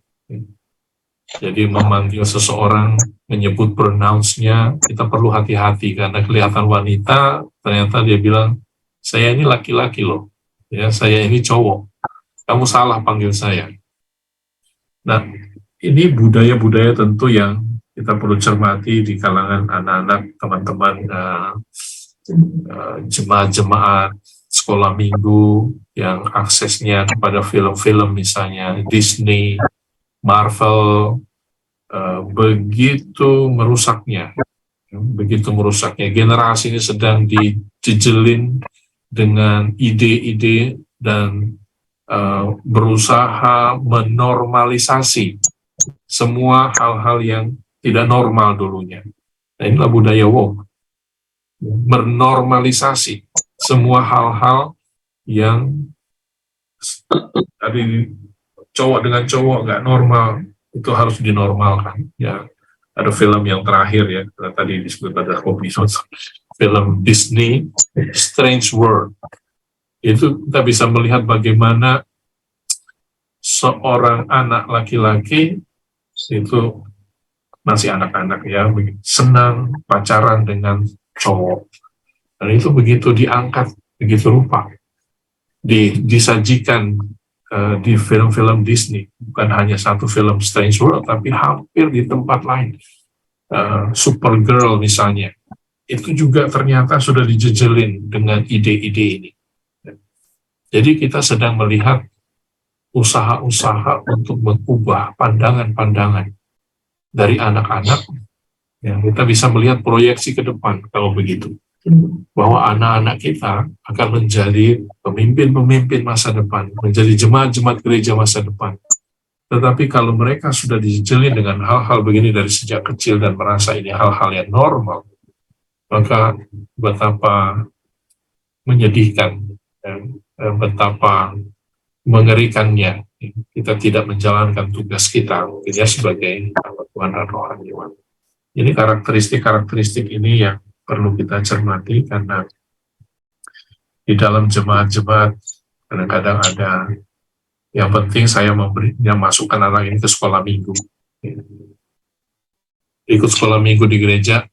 Jadi memanggil seseorang, menyebut pronounce-nya, kita perlu hati-hati karena kelihatan wanita, ternyata dia bilang, saya ini laki-laki loh, ya saya ini cowok, kamu salah panggil saya. Nah, ini budaya-budaya tentu yang kita perlu cermati di kalangan anak-anak, teman-teman, jemaat-jemaat sekolah minggu yang aksesnya kepada film-film misalnya Disney, Marvel, begitu merusaknya. Generasi ini sedang dijejelin dengan ide-ide dan berusaha menormalisasi semua hal-hal yang tidak normal dulunya. Nah, inilah budaya woke, menormalisasi semua hal-hal yang tadi cowok dengan cowok nggak normal itu harus dinormalkan. Ya, ada film yang terakhir ya, tadi disebut pada episode film Disney Strange World. Itu kita bisa melihat bagaimana seorang anak laki-laki itu masih anak-anak ya, senang pacaran dengan cowok. Dan itu begitu diangkat, begitu rupa, disajikan di film-film Disney, bukan hanya satu film Strange World, tapi hampir di tempat lain. Supergirl misalnya, itu juga ternyata sudah dijejelin dengan ide-ide ini. Jadi kita sedang melihat usaha-usaha untuk mengubah pandangan-pandangan dari anak-anak, yang kita bisa melihat proyeksi ke depan kalau begitu. Bahwa anak-anak kita akan menjadi pemimpin-pemimpin masa depan, menjadi jemaat-jemaat gereja masa depan. Tetapi kalau mereka sudah dijejelin dengan hal-hal begini dari sejak kecil dan merasa ini hal-hal yang normal, maka betapa menyedihkan dan betapa mengerikannya kita tidak menjalankan tugas kita ya sebagai Tuhan dan rohaniwan. Ini karakteristik-karakteristik ini yang perlu kita cermati, karena di dalam jemaat-jemaat kadang-kadang ada yang penting saya masukkan anak ini ke sekolah minggu, ikut sekolah minggu di gereja,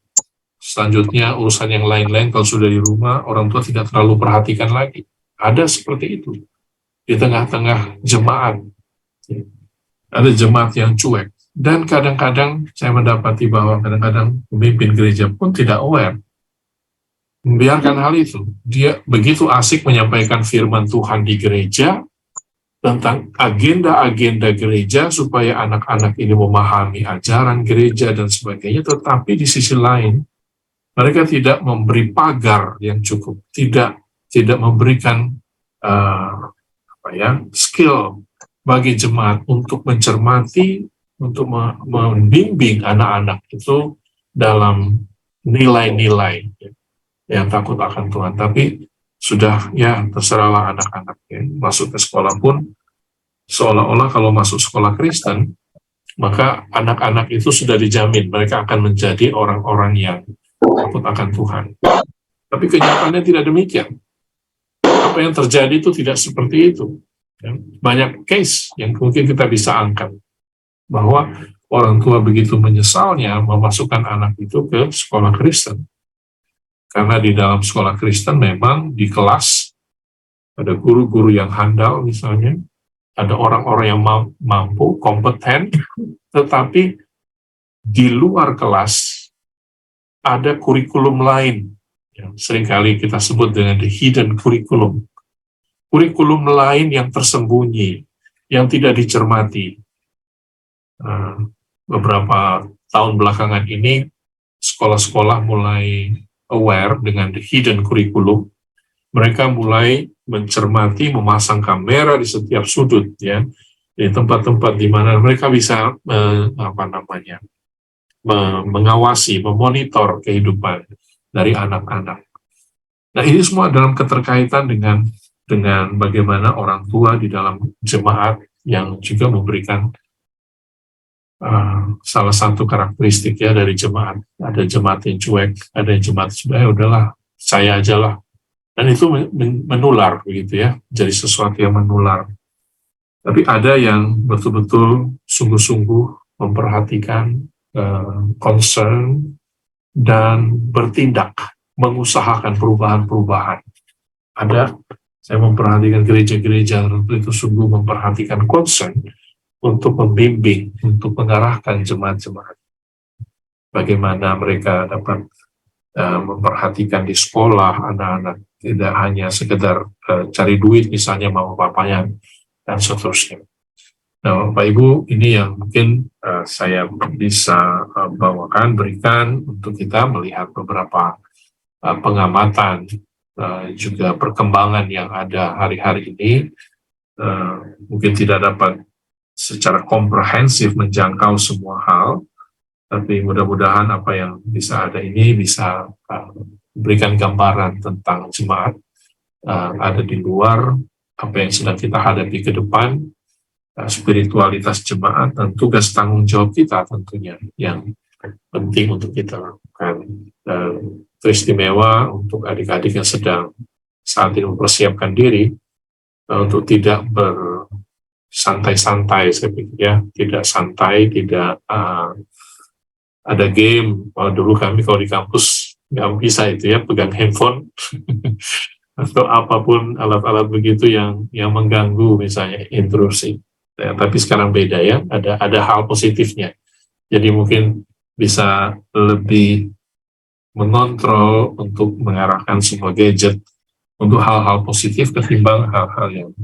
selanjutnya urusan yang lain-lain kalau sudah di rumah orang tua tidak terlalu perhatikan lagi. Ada seperti itu di tengah-tengah jemaat, ada jemaat yang cuek, dan kadang-kadang saya mendapati bahwa kadang-kadang pemimpin gereja pun tidak aware, membiarkan hal itu. Dia begitu asik menyampaikan firman Tuhan di gereja tentang agenda-agenda gereja supaya anak-anak ini memahami ajaran gereja dan sebagainya, tetapi di sisi lain mereka tidak memberi pagar yang cukup, tidak memberikan skill bagi jemaat untuk mencermati, untuk membimbing anak-anak itu dalam nilai-nilai yang takut akan Tuhan. Tapi sudah ya terserahlah anak-anak ya. Masuk ke sekolah pun seolah-olah kalau masuk sekolah Kristen maka anak-anak itu sudah dijamin mereka akan menjadi orang-orang yang takut akan Tuhan. Tapi kenyataannya tidak demikian. Apa yang terjadi itu tidak seperti itu. Banyak case yang mungkin kita bisa angkat bahwa orang tua begitu menyesalnya memasukkan anak itu ke sekolah Kristen. Karena di dalam sekolah Kristen memang di kelas ada guru-guru yang handal misalnya, ada orang-orang yang mampu, kompeten, tetapi di luar kelas ada kurikulum lain yang seringkali kita sebut dengan the hidden curriculum. Kurikulum lain yang tersembunyi, yang tidak dicermati. Beberapa tahun belakangan ini sekolah-sekolah mulai aware dengan the hidden curriculum. Mereka mulai mencermati, memasang kamera di setiap sudut ya, di tempat-tempat di mana mereka bisa mengawasi, memonitor kehidupan dari anak-anak. Nah, ini semua dalam keterkaitan dengan bagaimana orang tua di dalam jemaat yang juga memberikan salah satu karakteristik ya dari jemaat. Ada jemaat yang cuek, ada yang jemaat sebenarnya udahlah, saya aja lah. Dan itu menular begitu ya, jadi sesuatu yang menular. Tapi ada yang betul-betul sungguh-sungguh memperhatikan, concern, dan bertindak, mengusahakan perubahan-perubahan. Saya memperhatikan gereja-gereja tertentu itu sungguh memperhatikan concern untuk membimbing, untuk mengarahkan jemaat-jemaat. Bagaimana mereka dapat memperhatikan di sekolah anak-anak, tidak hanya sekedar cari duit misalnya mama papanya, dan seterusnya. Nah, Bapak Ibu, ini yang mungkin saya bisa berikan untuk kita melihat beberapa pengamatan, juga perkembangan yang ada hari-hari ini. Mungkin tidak dapat secara komprehensif menjangkau semua hal, tapi mudah-mudahan apa yang bisa ada ini bisa berikan gambaran tentang jemaat ada di luar, apa yang sedang kita hadapi ke depan, spiritualitas jemaat, dan tugas tanggung jawab kita tentunya yang penting untuk kita lakukan. Teristimewa untuk adik-adik yang sedang saat ini mempersiapkan diri untuk tidak bersantai-santai, saya pikir ya, tidak santai, tidak ada game. Dulu kami kalau di kampus nggak bisa itu ya, pegang handphone atau apapun alat-alat begitu yang mengganggu, misalnya intrusi. Ya, tapi sekarang beda ya, ada hal positifnya. Jadi mungkin bisa lebih mengontrol untuk mengarahkan semua gadget untuk hal-hal positif ketimbang hal-hal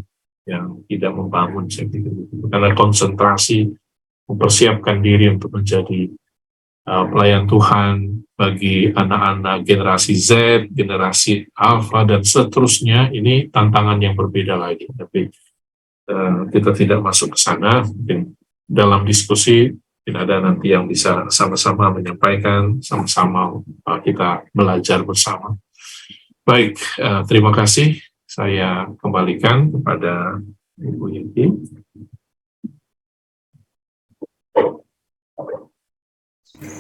yang tidak membangun, saya pikir. Karena konsentrasi mempersiapkan diri untuk menjadi pelayan Tuhan bagi anak-anak generasi Z, generasi Alpha, dan seterusnya, ini tantangan yang berbeda lagi. Tapi kita tidak masuk ke sana. Mungkin dalam diskusi tidak ada nanti yang bisa sama-sama menyampaikan, sama-sama kita belajar bersama. Baik, terima kasih. Saya kembalikan kepada Ibu Yenti.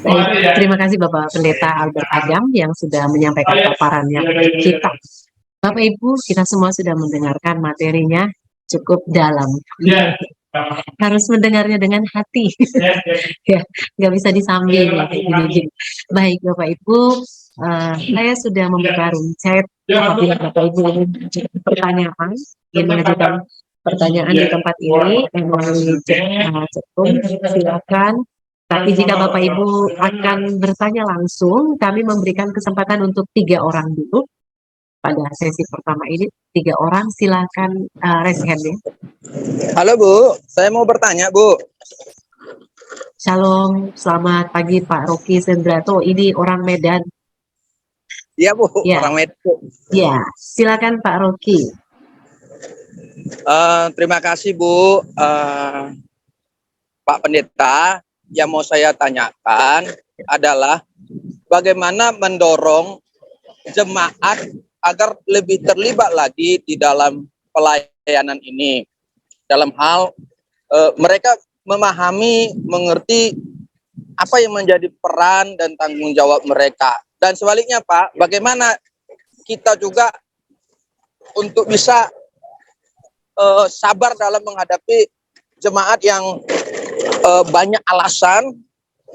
Baik, terima kasih Bapak Pendeta Albert Adam yang sudah menyampaikan paparannya kita. Bapak Ibu, kita semua sudah mendengarkan materinya cukup dalam. Harus mendengarnya dengan hati. Ya, nggak bisa disambi gini-gini. Baik Bapak Ibu, saya sudah membuka room chat. Apabila Bapak Ibu ingin mengajukan pertanyaan di tempat ini melalui chatroom, silakan. Tapi jika Bapak Ibu akan bertanya langsung, kami memberikan kesempatan untuk 3 orang dulu. Pada sesi pertama ini 3 orang, silakan raise hand ya. Halo Bu, saya mau bertanya Bu. Shalom, selamat pagi Pak Rocky Sendrato. Ini orang Medan. Iya Bu, Ya. orang Medan. Ya, silakan Pak Rocky. Terima kasih Bu, Pak Pendeta. Yang mau saya tanyakan adalah bagaimana mendorong jemaat agar lebih terlibat lagi di dalam pelayanan ini. Dalam hal mereka memahami, mengerti apa yang menjadi peran dan tanggung jawab mereka. Dan sebaliknya Pak, bagaimana kita juga untuk bisa sabar dalam menghadapi jemaat yang banyak alasan,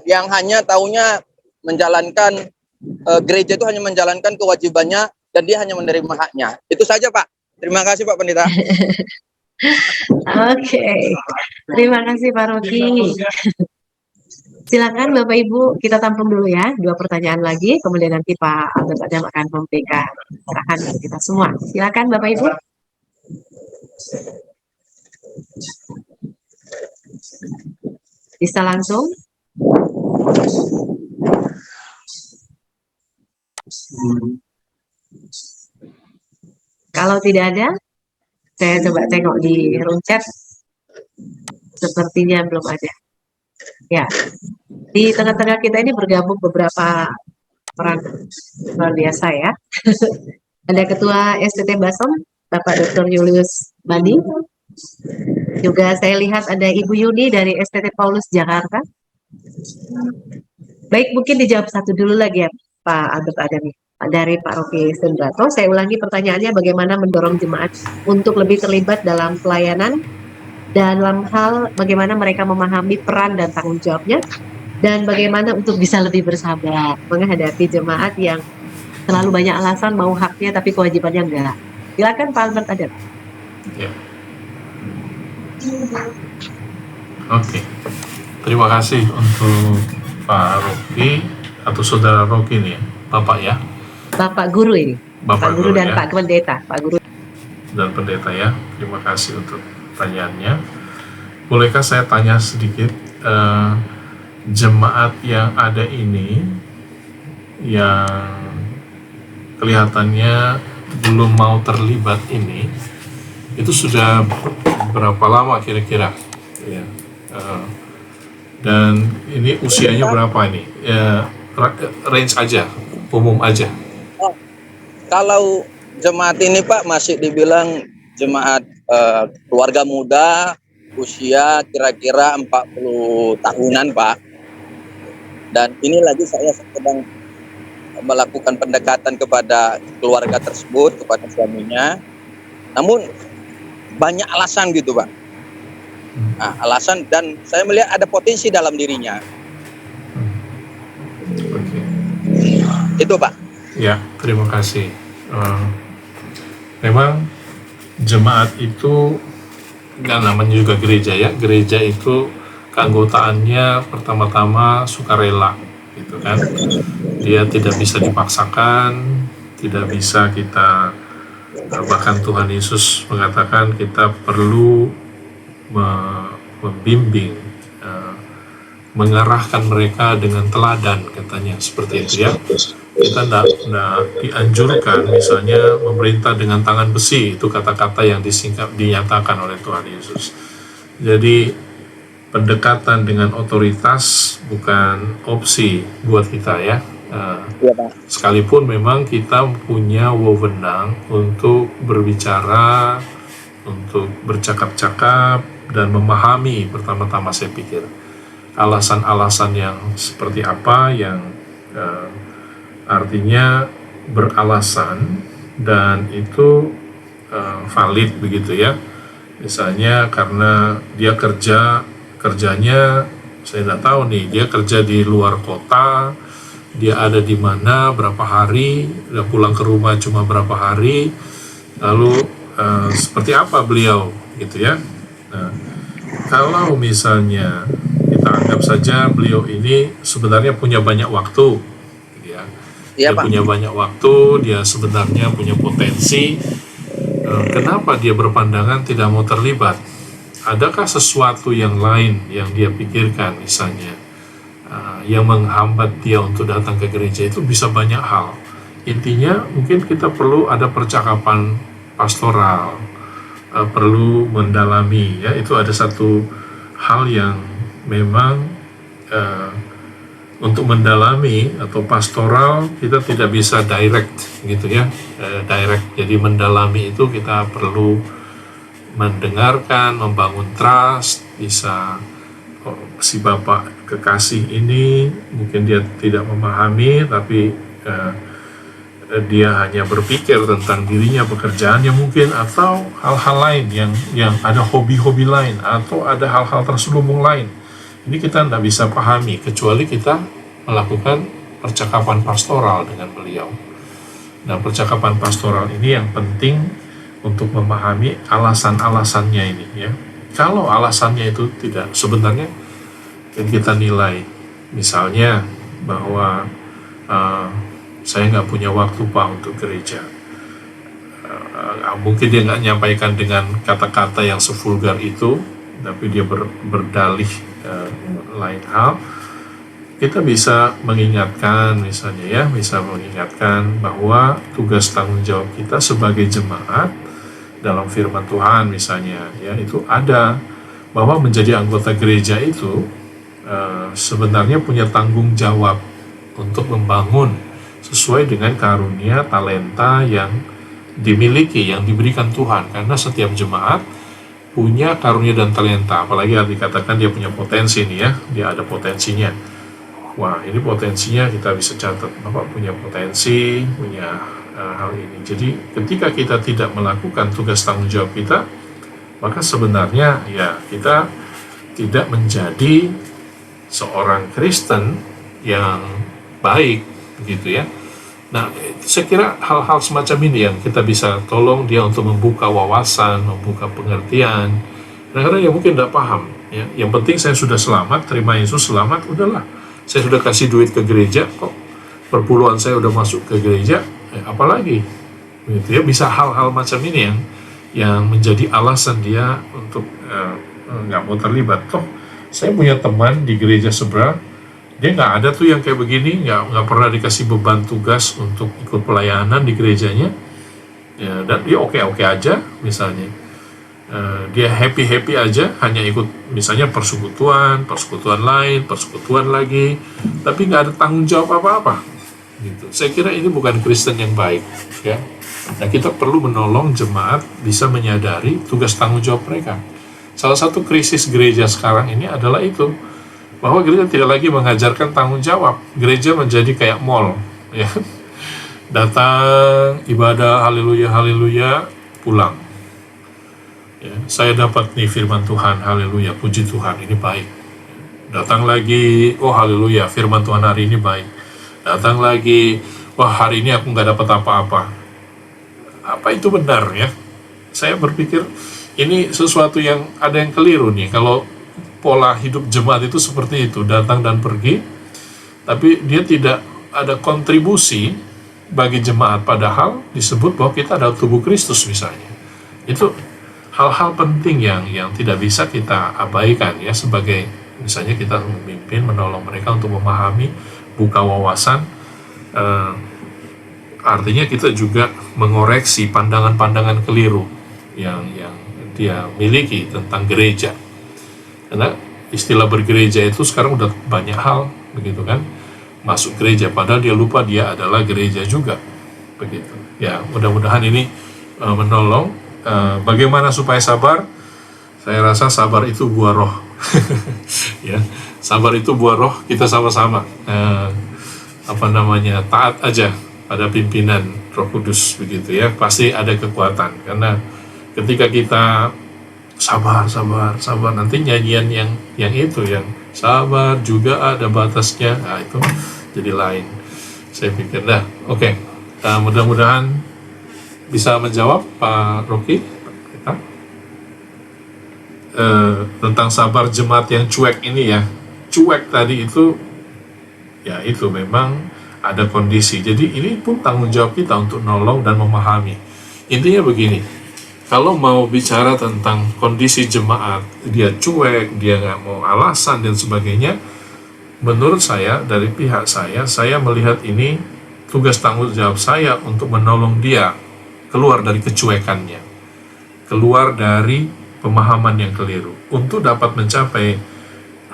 yang hanya taunya menjalankan gereja itu hanya menjalankan kewajibannya dan dia hanya menerima haknya. Itu saja Pak. Terima kasih Pak Pendeta. Oke, terima kasih Pak Rocky. Silakan Bapak Ibu, kita tampung dulu ya 2 pertanyaan lagi, kemudian nanti Pak Albert Adam akan memberikan arahan untuk kita semua. Silakan Bapak Ibu. Bisa langsung. Kalau tidak ada, saya coba tengok di room chat. Sepertinya belum ada. Ya, di tengah-tengah kita ini bergabung beberapa orang luar biasa ya. Ada Ketua STT Basom, Bapak Dr. Julius Bandi. Juga saya lihat ada Ibu Yuni dari STT Paulus Jakarta. Baik, mungkin dijawab satu dulu lagi ya Pak Albert Adami. Dari Pak Rocky Sundarto, saya ulangi pertanyaannya, bagaimana mendorong jemaat untuk lebih terlibat dalam pelayanan, dalam hal bagaimana mereka memahami peran dan tanggung jawabnya, dan bagaimana untuk bisa lebih bersabar menghadapi jemaat yang terlalu banyak alasan mau haknya tapi kewajibannya enggak. Silakan Pak Albert Adami. Ya. Oke. Terima kasih untuk Pak Rocky atau Saudara Rocky nih, Bapak ya. Bapak Guru ini. Pak Guru dan ya. Pak Pendeta. Pak Guru Dan Pendeta ya. Terima kasih untuk pertanyaannya. Bolehkah saya tanya sedikit, jemaat yang ada ini yang kelihatannya belum mau terlibat ini, itu sudah berapa lama kira-kira? Ya. Dan ini usianya berapa ini? Ya, range aja, umum aja. Kalau jemaat ini Pak masih dibilang jemaat keluarga muda, usia kira-kira 40 tahunan Pak. Dan ini lagi saya sedang melakukan pendekatan kepada keluarga tersebut, kepada suaminya. Namun banyak alasan gitu Pak. Nah, alasan, dan saya melihat ada potensi dalam dirinya. Oke. Itu Pak. Ya, terima kasih. Memang jemaat itu, kan namanya juga gereja ya. Gereja itu keanggotaannya pertama-tama sukarela, gitu kan. Dia tidak bisa dipaksakan, tidak bisa kita, bahkan Tuhan Yesus mengatakan kita perlu membimbing, mengarahkan mereka dengan teladan, katanya seperti itu ya. Kita tidak dianjurkan misalnya memerintah dengan tangan besi, itu kata-kata yang dinyatakan oleh Tuhan Yesus. Jadi pendekatan dengan otoritas bukan opsi buat kita ya. Sekalipun memang kita punya wewenang untuk berbicara, untuk bercakap-cakap dan memahami, pertama-tama saya pikir alasan-alasan yang seperti apa yang artinya beralasan dan itu valid begitu ya. Misalnya karena dia kerjanya saya tidak tahu nih, dia kerja di luar kota, dia ada di mana berapa hari, dia pulang ke rumah cuma berapa hari, lalu seperti apa beliau gitu ya. Nah, kalau misalnya kita anggap saja beliau ini sebenarnya punya banyak waktu, gitu ya. Dia punya banyak waktu, dia sebenarnya punya potensi. Kenapa dia berpandangan tidak mau terlibat? Adakah sesuatu yang lain yang dia pikirkan misalnya, yang menghambat dia untuk datang ke gereja? Itu bisa banyak hal. Intinya mungkin kita perlu ada percakapan pastoral, perlu mendalami ya. Itu ada satu hal yang memang untuk mendalami atau pastoral kita tidak bisa direct gitu ya, direct. Jadi mendalami itu kita perlu mendengarkan, membangun trust. Bisa si bapak kekasih ini mungkin dia tidak memahami, tapi dia hanya berpikir tentang dirinya, pekerjaannya mungkin, atau hal-hal lain yang ada hobi-hobi lain, atau ada hal-hal terselubung lain. Ini kita tidak bisa pahami kecuali kita melakukan percakapan pastoral dengan beliau. Nah, percakapan pastoral ini yang penting untuk memahami alasan-alasannya ini ya. Kalau alasannya itu tidak, sebenarnya kita nilai misalnya bahwa saya nggak punya waktu Pak untuk gereja. Mungkin dia nggak nyampaikan dengan kata-kata yang sevulgar itu, tapi dia berdalih lain hal. Kita bisa mengingatkan misalnya ya, bisa mengingatkan bahwa tugas tanggung jawab kita sebagai jemaat dalam firman Tuhan misalnya ya, itu ada bahwa menjadi anggota gereja itu sebenarnya punya tanggung jawab untuk membangun sesuai dengan karunia talenta yang dimiliki, yang diberikan Tuhan. Karena setiap jemaat punya karunia dan talenta, apalagi dikatakan dia punya potensi nih ya, dia ada potensinya. Wah, ini potensinya kita bisa catat, Bapak punya potensi, punya hal ini. Jadi ketika kita tidak melakukan tugas tanggung jawab kita, maka sebenarnya ya kita tidak menjadi seorang Kristen yang baik, begitu ya. Nah, saya kira hal-hal semacam ini yang kita bisa tolong dia untuk membuka wawasan, membuka pengertian. Kadang-kadang ya mungkin tidak paham. Ya. Yang penting saya sudah selamat, terima Yesus selamat, udahlah. Saya sudah kasih duit ke gereja, kok perpuluhan saya udah masuk ke gereja, apalagi. Begitu ya, bisa hal-hal macam ini yang menjadi alasan dia untuk nggak mau terlibat. Toh, saya punya teman di gereja seberang, dia nggak ada tuh yang kayak begini, nggak pernah dikasih beban tugas untuk ikut pelayanan di gerejanya, ya, dan dia oke-oke aja, misalnya dia happy aja, hanya ikut misalnya persekutuan lain, persekutuan lagi, tapi nggak ada tanggung jawab apa-apa, gitu. Saya kira ini bukan Kristen yang baik, ya. Nah, kita perlu menolong jemaat bisa menyadari tugas tanggung jawab mereka. Salah satu krisis gereja sekarang ini adalah itu, bahwa gereja tidak lagi mengajarkan tanggung jawab. Gereja menjadi kayak mall, ya. Datang, ibadah, haleluya, pulang. Ya, saya dapat nih firman Tuhan, haleluya, puji Tuhan, ini baik. Datang lagi, oh haleluya, firman Tuhan hari ini baik. Datang lagi, wah hari ini aku nggak dapat apa-apa. Apa itu benar ya? Saya berpikir, ini sesuatu yang ada yang keliru nih, kalau pola hidup jemaat itu seperti itu, datang dan pergi, tapi dia tidak ada kontribusi bagi jemaat, padahal disebut bahwa kita adalah tubuh Kristus misalnya. Itu hal-hal penting yang tidak bisa kita abaikan ya, sebagai misalnya kita memimpin, menolong mereka untuk memahami, buka wawasan, artinya kita juga mengoreksi pandangan-pandangan keliru yang dia miliki tentang gereja. Karena istilah bergereja itu sekarang udah banyak hal, begitu kan, masuk gereja, padahal dia lupa dia adalah gereja juga, begitu. Ya, mudah-mudahan ini menolong. Bagaimana supaya sabar? Saya rasa sabar itu buah roh. Ya, sabar itu buah roh. Kita sama-sama taat aja pada pimpinan Roh Kudus, begitu ya. Pasti ada kekuatan, karena ketika kita sabar, nanti nyanyian yang itu, yang sabar juga ada batasnya, nah itu jadi lain. Saya pikir, oke. Mudah-mudahan bisa menjawab Pak Rocky tentang sabar jemaat yang cuek ini ya. Cuek tadi itu, ya itu memang ada kondisi. Jadi ini pun tanggung jawab kita untuk nolong dan memahami. Intinya begini, kalau mau bicara tentang kondisi jemaat, dia cuek, dia nggak mau alasan dan sebagainya, menurut saya, dari pihak saya melihat ini tugas tanggung jawab saya untuk menolong dia keluar dari kecuekannya, keluar dari pemahaman yang keliru. Untuk dapat mencapai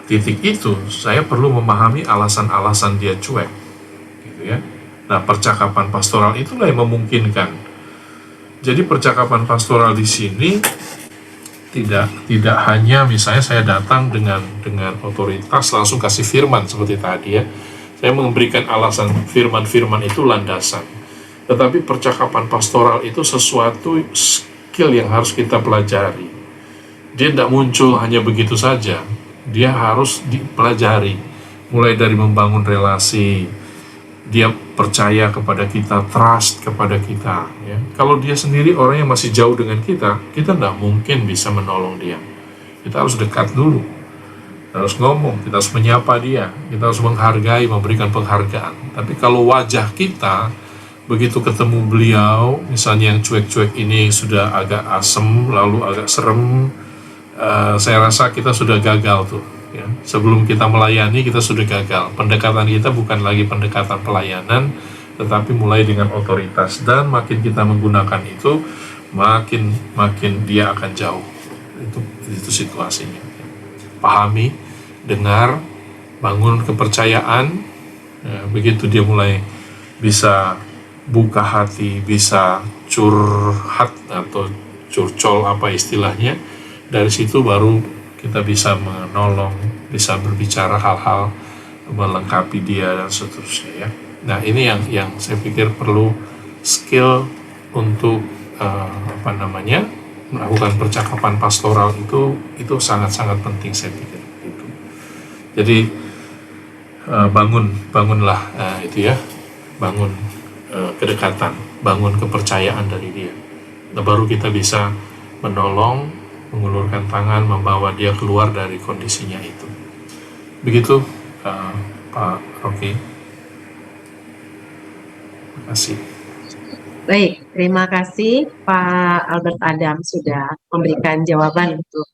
titik itu, saya perlu memahami alasan-alasan dia cuek, gitu ya. Nah, percakapan pastoral itulah yang memungkinkan. Jadi percakapan pastoral di sini tidak hanya misalnya saya datang dengan otoritas langsung kasih firman seperti tadi ya. Saya memberikan alasan firman itu landasan. Tetapi percakapan pastoral itu sesuatu skill yang harus kita pelajari. Dia tidak muncul hanya begitu saja. Dia harus dipelajari. Mulai dari membangun relasi, dia percaya kepada kita, trust kepada kita. Ya. Kalau dia sendiri orang yang masih jauh dengan kita tidak mungkin bisa menolong dia. Kita harus dekat dulu. Kita harus ngomong, kita harus menyapa dia, kita harus menghargai, memberikan penghargaan. Tapi kalau wajah kita begitu ketemu beliau, misalnya yang cuek-cuek ini sudah agak asem, lalu agak serem, saya rasa kita sudah gagal tuh. Ya. Sebelum kita melayani, kita sudah gagal. Pendekatan kita bukan lagi pendekatan pelayanan, tetapi mulai dengan otoritas. Dan makin kita menggunakan itu, makin dia akan jauh. Itu situasinya. pahami, dengar, bangun kepercayaan. Begitu dia mulai bisa buka hati, bisa curhat atau curcol apa istilahnya, dari situ baru kita bisa menolong, bisa berbicara hal-hal melengkapi dia dan seterusnya ya. Nah ini yang saya pikir perlu skill untuk melakukan percakapan pastoral itu sangat-sangat penting saya pikir itu. Jadi bangunlah itu ya, bangun kedekatan, bangun kepercayaan dari dia. Nah, baru kita bisa menolong, mengulurkan tangan, membawa dia keluar dari kondisinya itu. Begitu Pak Rocky. Terima kasih. Baik, terima kasih Pak Albert Adam sudah memberikan jawaban untuk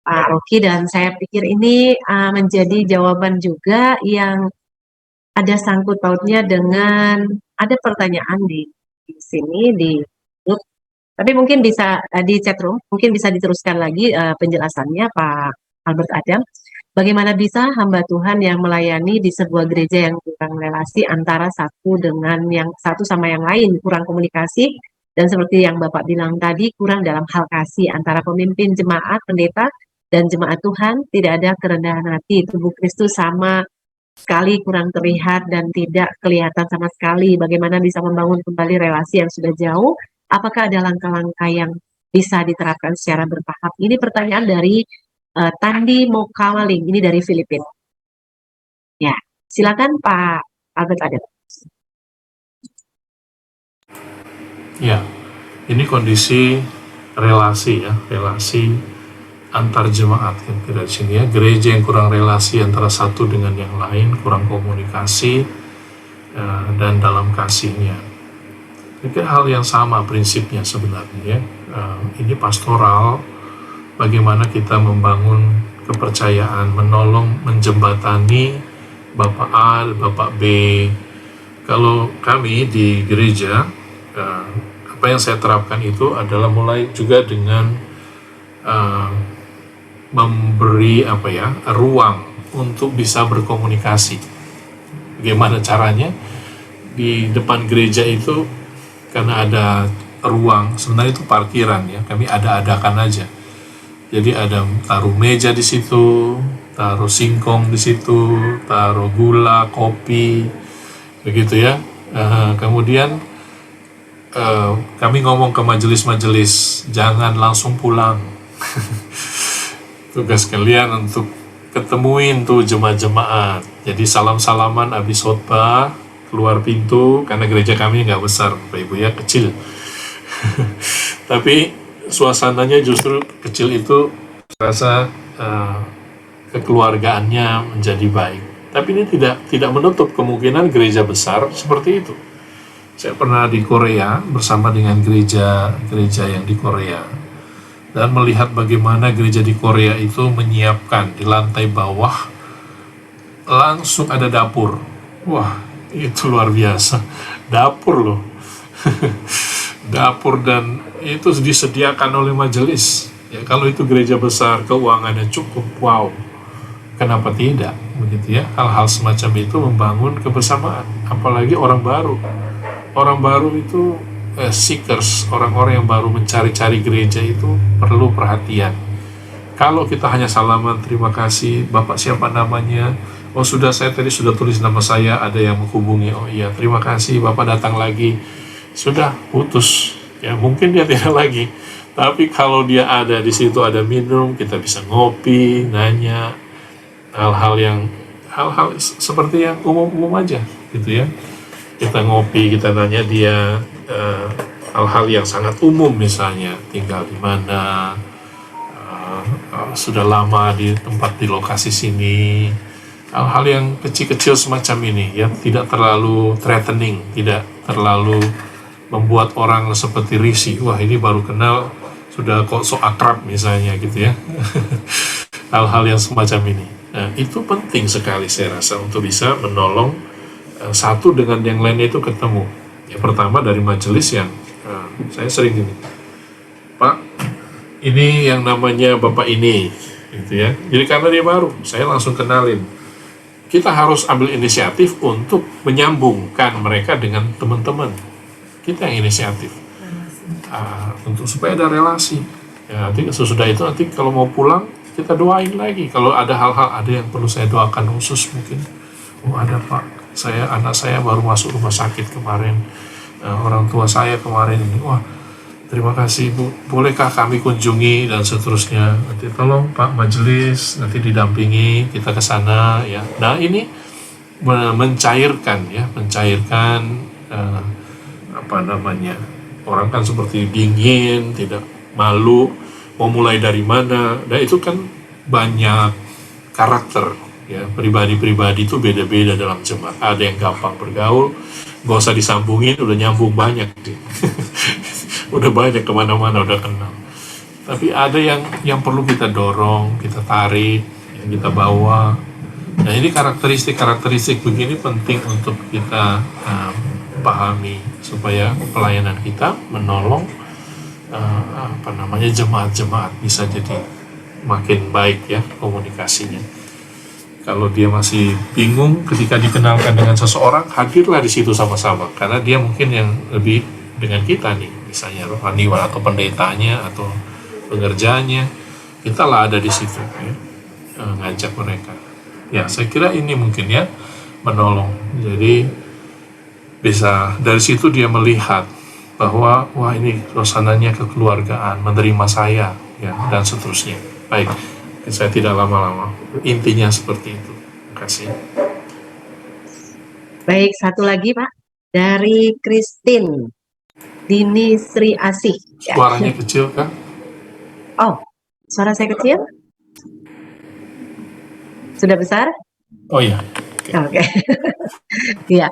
Pak Rocky, dan saya pikir ini menjadi jawaban juga yang ada sangkut pautnya dengan ada pertanyaan di sini di grup, tapi mungkin bisa di chat room, mungkin bisa diteruskan lagi penjelasannya Pak Albert Adam. Bagaimana bisa hamba Tuhan yang melayani di sebuah gereja yang kurang relasi antara satu sama yang lain, kurang komunikasi, dan seperti yang Bapak bilang tadi, kurang dalam hal kasih antara pemimpin jemaat, pendeta, dan jemaat Tuhan, tidak ada kerendahan hati. Tubuh Kristus sama sekali kurang terlihat dan tidak kelihatan sama sekali. Bagaimana bisa membangun kembali relasi yang sudah jauh? Apakah ada langkah-langkah yang bisa diterapkan secara bertahap? Ini pertanyaan dari Tandi Mokawaling, ini dari Filipina. Ya, silakan Pak Albert Adam. Ya, ini kondisi relasi ya, relasi antar jemaat kan kira di sini ya, gereja yang kurang relasi antara satu dengan yang lain, kurang komunikasi dan dalam kasihnya. Ini hal yang sama prinsipnya sebenarnya ya. Ini pastoral, bagaimana kita membangun kepercayaan, menolong, menjembatani Bapak A, Bapak B. Kalau kami di gereja, apa yang saya terapkan itu adalah mulai juga dengan memberi ruang untuk bisa berkomunikasi. Bagaimana caranya? Di depan gereja itu karena ada ruang, sebenarnya itu parkiran ya, kami ada-adakan aja. Jadi ada taruh meja di situ, taruh singkong di situ, taruh gula, kopi, begitu ya. Kemudian kami ngomong ke majelis-majelis, jangan langsung pulang. Tugas kalian untuk ketemuin tuh jemaat-jemaat. Jadi salam-salaman habis khotbah, keluar pintu, karena gereja kami nggak besar, Bapak Ibu ya, kecil. Tapi suasananya justru kecil itu rasa kekeluargaannya menjadi baik. Tapi ini tidak menutup kemungkinan gereja besar seperti itu. Saya pernah di Korea bersama dengan gereja yang di Korea, dan melihat bagaimana gereja di Korea itu menyiapkan di lantai bawah langsung ada dapur. Wah, itu luar biasa. Dapur loh. Dapur, dan itu disediakan oleh majelis. Ya, kalau itu gereja besar, keuangannya cukup, wow. Kenapa tidak? Begitu ya. Hal-hal semacam itu membangun kebersamaan, apalagi orang baru. Orang baru itu seekers, orang-orang yang baru mencari-cari gereja itu perlu perhatian. Kalau kita hanya salaman, terima kasih, Bapak siapa namanya? Oh sudah, saya tadi sudah tulis nama saya, ada yang menghubungi, oh iya terima kasih, Bapak datang lagi. Sudah putus, ya mungkin dia tidak lagi. Tapi kalau dia ada di situ, ada minum, kita bisa ngopi, nanya hal-hal seperti yang umum-umum aja, gitu ya. Kita ngopi, kita nanya dia hal-hal yang sangat umum, misalnya tinggal di mana, sudah lama di lokasi sini, hal-hal yang kecil-kecil semacam ini ya, tidak terlalu threatening, tidak terlalu membuat orang seperti risih. Wah ini baru kenal sudah kok so akrab misalnya gitu ya. Hal-hal yang semacam ini. Nah, itu penting sekali saya rasa untuk bisa menolong satu dengan yang lainnya itu ketemu. Ya pertama dari majelis yang saya sering gini, Pak, ini yang namanya Bapak ini, gitu ya. Jadi karena dia baru, saya langsung kenalin. Kita harus ambil inisiatif untuk menyambungkan mereka dengan teman-teman. Kita yang inisiatif. Untuk supaya ada relasi. Ya, nanti sesudah itu nanti kalau mau pulang kita doain lagi. Kalau ada hal-hal ada yang perlu saya doakan khusus mungkin. Oh ada Pak, anak saya baru masuk rumah sakit kemarin. Orang tua saya kemarin ini. Wah, terima kasih Bu. Bolehkah kami kunjungi dan seterusnya. Nanti tolong Pak Majelis nanti didampingi kita ke sana ya. Nah, ini mencairkan apa namanya? Orang kan seperti dingin, tidak malu, mau mulai dari mana. Nah, itu kan banyak karakter ya, pribadi-pribadi itu beda-beda dalam jemaat. Ada yang gampang bergaul, gak usah disambungin, udah nyambung banyak udah banyak kemana-mana, udah kenal. Tapi ada yang perlu kita dorong, kita tarik, yang kita bawa. Nah, ini karakteristik begini penting untuk kita pahami supaya pelayanan kita menolong jemaat-jemaat bisa jadi makin baik ya komunikasinya. Kalau dia masih bingung ketika dikenalkan dengan seseorang, hadirlah di situ sama-sama karena dia mungkin yang lebih dengan kita nih, misalnya rohaniwan atau pendetanya atau pengerjanya, kita lah ada di situ ya, ngajak mereka. Ya, saya kira ini mungkin ya menolong. Jadi bisa dari situ dia melihat bahwa wah ini suasananya kekeluargaan, menerima saya ya dan seterusnya. Baik, saya tidak lama-lama. Intinya seperti itu. Terima kasih. Baik, satu lagi Pak dari Christine Dini Sri Asih. Suaranya kecil kan? Oh, suara saya kecil? Sudah besar? Oh iya. Oke. Ya,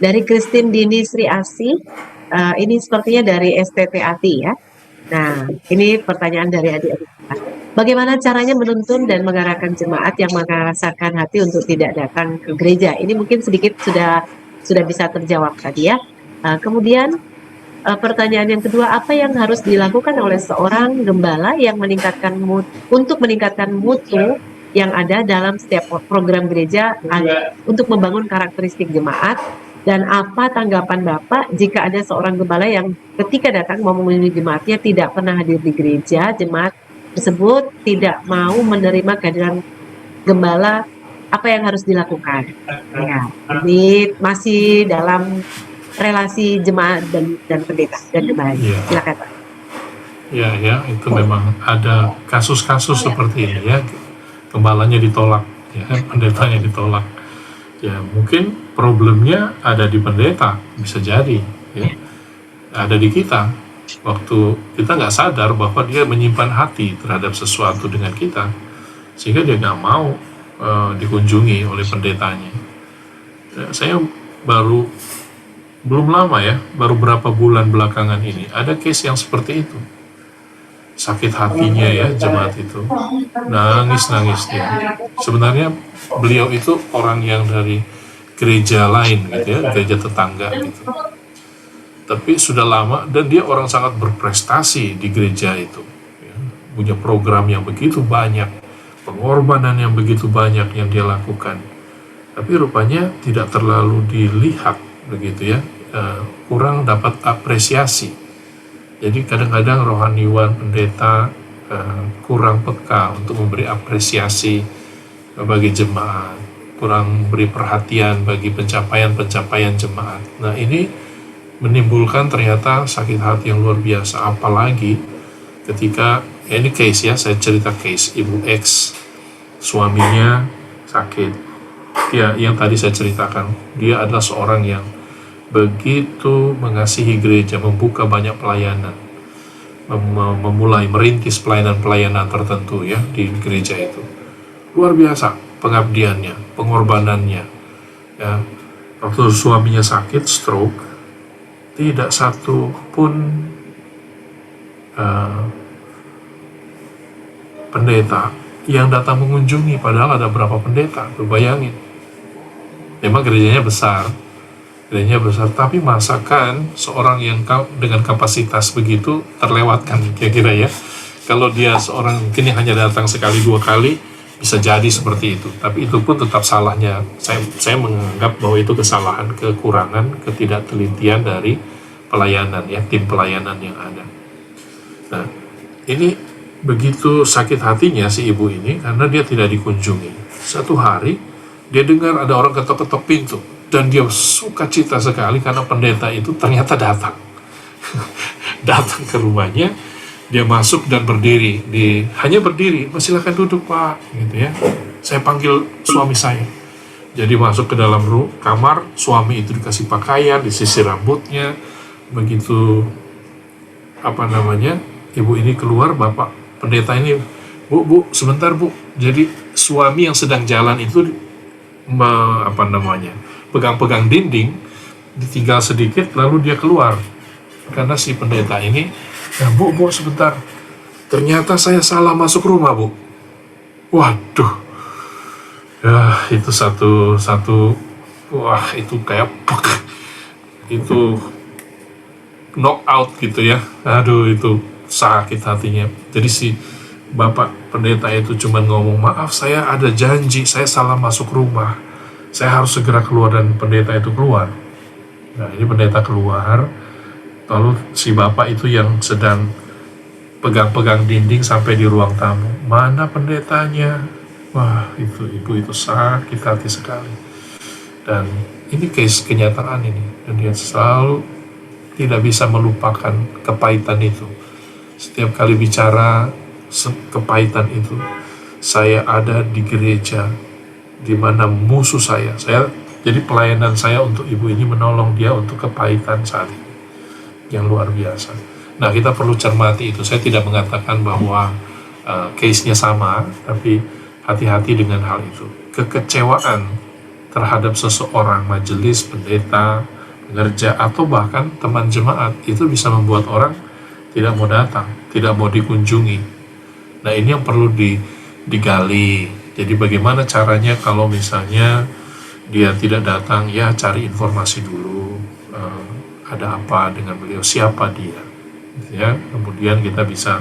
dari Christine Dini Sri Asih, ini sepertinya dari STTAT ya. Nah, ini pertanyaan dari adik-adik kita. Bagaimana caranya menuntun dan mengarahkan jemaat yang merasakan hati untuk tidak datang ke gereja? Ini mungkin sedikit sudah bisa terjawab tadi ya. Kemudian pertanyaan yang kedua, apa yang harus dilakukan oleh seorang gembala yang untuk meningkatkan mutu yang ada dalam setiap program gereja untuk membangun karakteristik jemaat, dan apa tanggapan Bapak jika ada seorang gembala yang ketika datang mau mengunjungi jemaatnya tidak pernah hadir di gereja, jemaat tersebut tidak mau menerima kehadiran gembala, apa yang harus dilakukan? Ya, ini masih dalam relasi jemaat dan pendeta dan gembala. Iya. Silakan Pak. Ya, itu memang ada kasus-kasus seperti ini ya. Gembalanya ditolak, ya, pendetanya ditolak. Ya, mungkin problemnya ada di pendeta, bisa jadi, ya. Ada di kita. Waktu kita nggak sadar bahwa dia menyimpan hati terhadap sesuatu dengan kita, sehingga dia nggak mau dikunjungi oleh pendetanya. Ya, saya belum lama ya, baru berapa bulan belakangan ini, ada case yang seperti itu. Sakit hatinya ya jemaat itu, nangis dia. Sebenarnya beliau itu orang yang dari gereja lain gitu ya, gereja tetangga gitu. Tapi sudah lama dan dia orang sangat berprestasi di gereja itu. Ya. Punya program yang begitu banyak, pengorbanan yang begitu banyak yang dia lakukan. Tapi rupanya tidak terlalu dilihat begitu ya. Kurang dapat apresiasi. Jadi kadang-kadang rohaniwan pendeta kurang peka untuk memberi apresiasi bagi jemaat, kurang beri perhatian bagi pencapaian jemaat. Nah, ini menimbulkan ternyata sakit hati yang luar biasa, apalagi ketika ini case ya, saya cerita case ibu X, suaminya sakit ya, yang tadi saya ceritakan. Dia adalah seorang yang begitu mengasihi gereja, membuka banyak pelayanan, memulai merintis pelayanan tertentu ya di gereja itu. Luar biasa pengabdiannya, pengorbanannya. Ya, waktu suaminya sakit stroke, tidak satu pun pendeta yang datang mengunjungi, padahal ada berapa pendeta, bayangin. Memang gerejanya besar, tapi masakan seorang yang dengan kapasitas begitu terlewatkan kira-kira ya. Kalau dia seorang mungkin yang hanya datang sekali dua kali, bisa jadi seperti itu. Tapi itu pun tetap salahnya. Saya menganggap bahwa itu kesalahan, kekurangan, ketidaktelitian dari pelayanan ya, tim pelayanan yang ada. Nah, ini begitu sakit hatinya si ibu ini karena dia tidak dikunjungi. Satu hari dia dengar ada orang ketok-ketok pintu dan dia sukacita sekali karena pendeta itu ternyata datang. Datang ke rumahnya, dia masuk dan berdiri hanya berdiri, silakan duduk Pak, gitu ya. Saya panggil suami saya. Jadi masuk ke dalam kamar, suami itu dikasih pakaian, disisir rambutnya, begitu ibu ini keluar, bapak pendeta ini, bu sebentar bu. Jadi suami yang sedang jalan itu pegang-pegang dinding, ditinggal sedikit lalu dia keluar karena si pendeta ini, ya bu sebentar, ternyata saya salah masuk rumah bu. Waduh, ya itu satu wah itu kayak itu knock out gitu ya. Aduh, itu sakit hatinya. Jadi si bapak pendeta itu cuma ngomong, maaf saya ada janji, saya salah masuk rumah, saya harus segera keluar, dan pendeta itu keluar. Nah ini pendeta keluar, lalu si bapak itu yang sedang pegang-pegang dinding sampai di ruang tamu, mana pendetanya? Wah itu ibu itu sakit hati sekali. Dan ini case kenyataan ini, dan dia selalu tidak bisa melupakan kepahitan itu. Setiap kali bicara kepahitan itu, saya ada di gereja di mana musuh saya. Jadi pelayanan saya untuk ibu ini menolong dia untuk kepahitan saat ini yang luar biasa. Nah kita perlu cermati itu. Saya tidak mengatakan bahwa case-nya sama, tapi hati-hati dengan hal itu. Kekecewaan terhadap seseorang, majelis, pendeta, pengerja, atau bahkan teman jemaat, itu bisa membuat orang tidak mau datang, tidak mau dikunjungi. Nah ini yang perlu digali. Jadi bagaimana caranya kalau misalnya dia tidak datang, ya cari informasi dulu, ada apa dengan beliau, siapa dia, ya. Kemudian kita bisa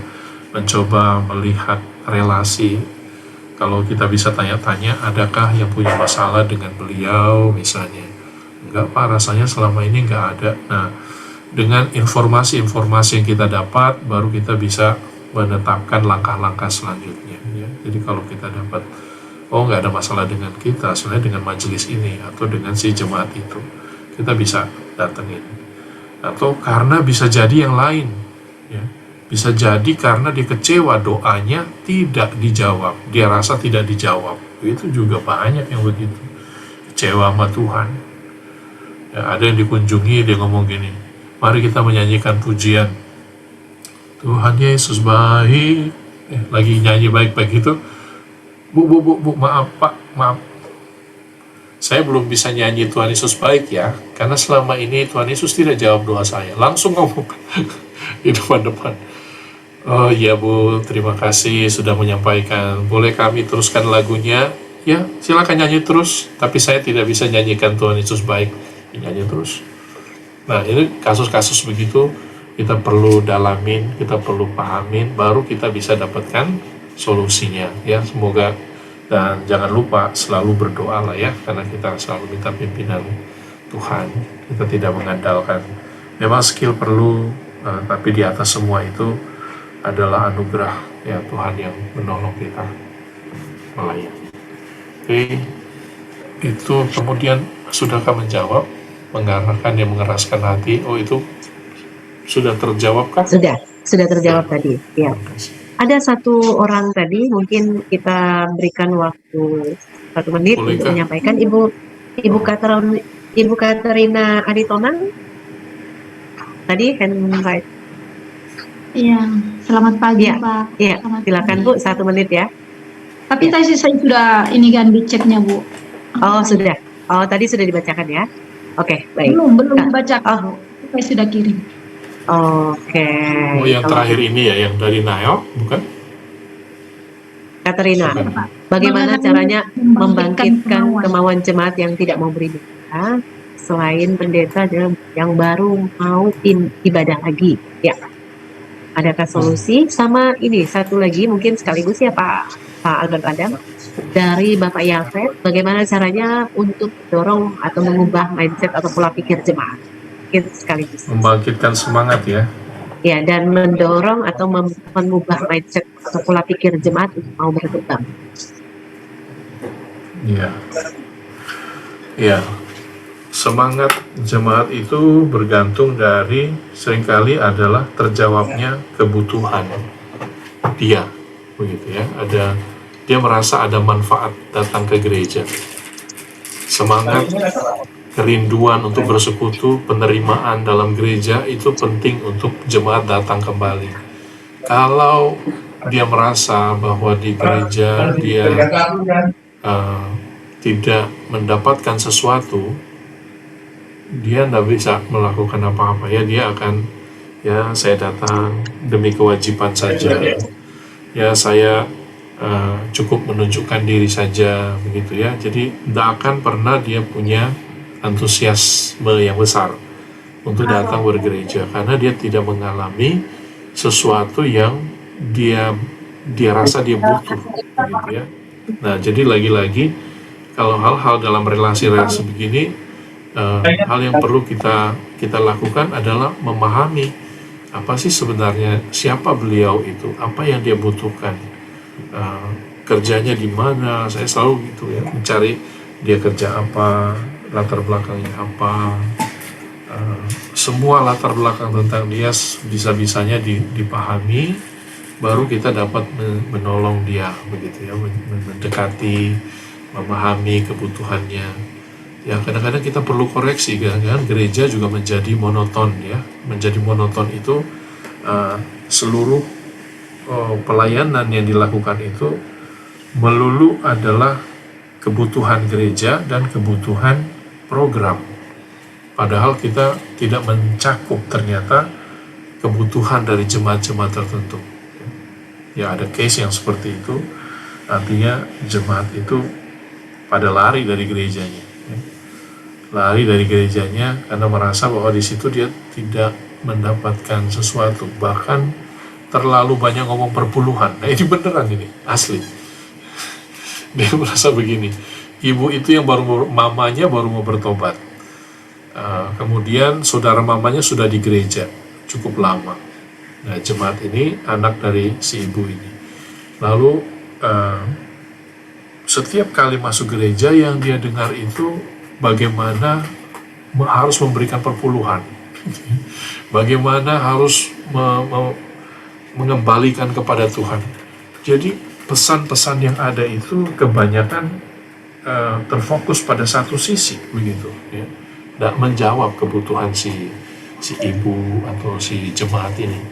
mencoba melihat relasi. Kalau kita bisa tanya-tanya, adakah yang punya masalah dengan beliau misalnya. Enggak Pak, rasanya selama ini enggak ada. Nah, dengan informasi-informasi yang kita dapat, baru kita bisa menetapkan langkah-langkah selanjutnya. Ya. Jadi kalau kita dapat, enggak ada masalah dengan kita, sebenarnya dengan majelis ini, atau dengan si jemaat itu, kita bisa datengin. Atau karena bisa jadi yang lain, ya. Bisa jadi karena dia kecewa, doanya tidak dijawab, dia rasa tidak dijawab. Itu juga banyak yang begitu, kecewa sama Tuhan. Ya, ada yang dikunjungi, dia ngomong gini, mari kita menyanyikan pujian, Tuhan Yesus baik, lagi nyanyi baik-baik gitu, bu, maaf Pak, maaf, saya belum bisa nyanyi Tuhan Yesus baik ya, karena selama ini Tuhan Yesus tidak jawab doa saya. Langsung ngomong di depan-depan. Oh iya Bu, terima kasih sudah menyampaikan. Boleh kami teruskan lagunya? Ya, silakan nyanyi terus. Tapi saya tidak bisa nyanyikan Tuhan Yesus baik. Nyanyi terus. Nah, ini kasus-kasus begitu kita perlu dalamin, kita perlu pahamin, baru kita bisa dapatkan solusinya. Ya, semoga. Dan jangan lupa selalu berdoa lah ya, karena kita selalu minta pimpinan Tuhan. Kita tidak mengandalkan. Memang skill perlu, tapi di atas semua itu adalah anugerah ya Tuhan yang menolong kita melayani. Oke, itu kemudian sudahkah menjawab, mengarahkan yang mengeraskan hati? Oh itu sudah terjawab kah? Sudah terjawab tadi. Ya. Ada satu orang tadi, mungkin kita berikan waktu 1 menit untuk menyampaikan. Ibu Katerina Aditonang tadi right. Iya, selamat pagi ya, Pak. Iya, silakan Bu, 1 menit ya. Tapi tadi saya sudah ini kan di chatnya Bu. Oh sudah. Oh tadi sudah dibacakan ya. Oke, baik. Belum dibacakan. Saya sudah kirim. Oke. Oh yang terakhir ini ya, yang dari Nayo, bukan? Katerina, bagaimana caranya membangkitkan kemauan jemaat yang tidak mau beribadah selain pendeta yang baru mau ibadah lagi? Ya. Adakah solusi? Sama ini satu lagi mungkin sekaligus ya Pak Albert Adam, dari Bapak Yafet, bagaimana caranya untuk mendorong atau mengubah mindset atau pola pikir jemaat? Mungkin sekaligus. Membangkitkan semangat ya. Ya, dan mendorong atau mengubah mindset atau pola pikir jemaat untuk mau berkembang. Iya. Ya, semangat jemaat itu bergantung dari seringkali adalah terjawabnya kebutuhan dia, begitu ya. Dia merasa ada manfaat datang ke gereja. Semangat, kerinduan untuk bersekutu, penerimaan dalam gereja itu penting untuk jemaat datang kembali. Kalau dia merasa bahwa di gereja dia tidak mendapatkan sesuatu, dia tidak bisa melakukan apa-apa ya. Dia akan, ya saya datang demi kewajiban saja, ya saya cukup menunjukkan diri saja, begitu ya. Jadi tidak akan pernah dia punya antusiasme yang besar untuk datang bergereja, karena dia tidak mengalami sesuatu yang dia rasa dia butuh, begitu ya. Nah, jadi lagi-lagi kalau hal-hal dalam relasi-relasi begini, hal yang perlu kita lakukan adalah memahami apa sih sebenarnya, siapa beliau itu, apa yang dia butuhkan, kerjanya di mana. Saya selalu gitu ya, mencari dia kerja apa, latar belakangnya apa, semua latar belakang tentang dia bisa-bisanya dipahami, baru kita dapat menolong dia, begitu ya, mendekati, memahami kebutuhannya. Ya, kadang-kadang kita perlu koreksi, kan gereja juga menjadi monoton ya. Menjadi monoton itu seluruh pelayanan yang dilakukan itu melulu adalah kebutuhan gereja dan kebutuhan program. Padahal kita tidak mencakup ternyata kebutuhan dari jemaat-jemaat tertentu. Ya, ada case yang seperti itu, artinya jemaat itu pada lari dari gerejanya. Lari dari gerejanya karena merasa bahwa di situ dia tidak mendapatkan sesuatu, bahkan terlalu banyak ngomong perpuluhan. Nah, ini beneran, ini asli. Dia merasa begini, ibu itu yang mamanya baru mau bertobat, kemudian saudara mamanya sudah di gereja cukup lama. Nah, jemaat ini anak dari si ibu ini. Lalu setiap kali masuk gereja yang dia dengar itu bagaimana harus memberikan perpuluhan, bagaimana harus mengembalikan kepada Tuhan. Jadi pesan-pesan yang ada itu kebanyakan terfokus pada satu sisi, begitu ya, tidak menjawab kebutuhan si ibu atau si jemaat ini.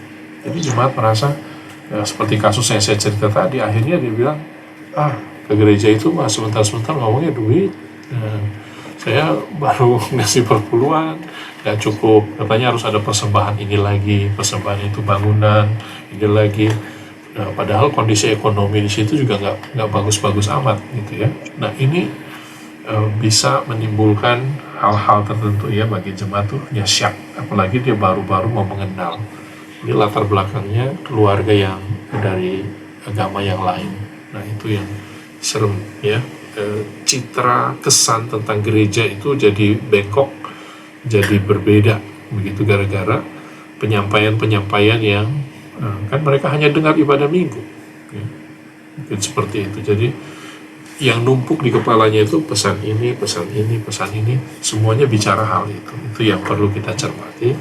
Jadi jemaat merasa seperti kasus yang saya cerita tadi, akhirnya dia bilang, ke gereja itu mah sebentar-sebentar ngomongnya duit, saya baru ngasih perpuluhan, nggak cukup, katanya harus ada persembahan ini lagi, persembahan itu bangunan ini lagi. Nah, padahal kondisi ekonomi di situ juga nggak bagus-bagus amat, gitu ya. Nah, ini bisa menimbulkan hal-hal tertentu ya bagi jemaat tuh ya syak, apalagi dia baru-baru mau mengenal. Ini latar belakangnya keluarga yang dari agama yang lain. Nah, itu yang serem ya. Citra kesan tentang gereja itu jadi bengkok, jadi berbeda begitu gara-gara penyampaian-penyampaian yang kan mereka hanya dengar ibadah minggu ya. Mungkin seperti itu. Jadi yang numpuk di kepalanya itu pesan ini, semuanya bicara hal itu yang perlu kita cermati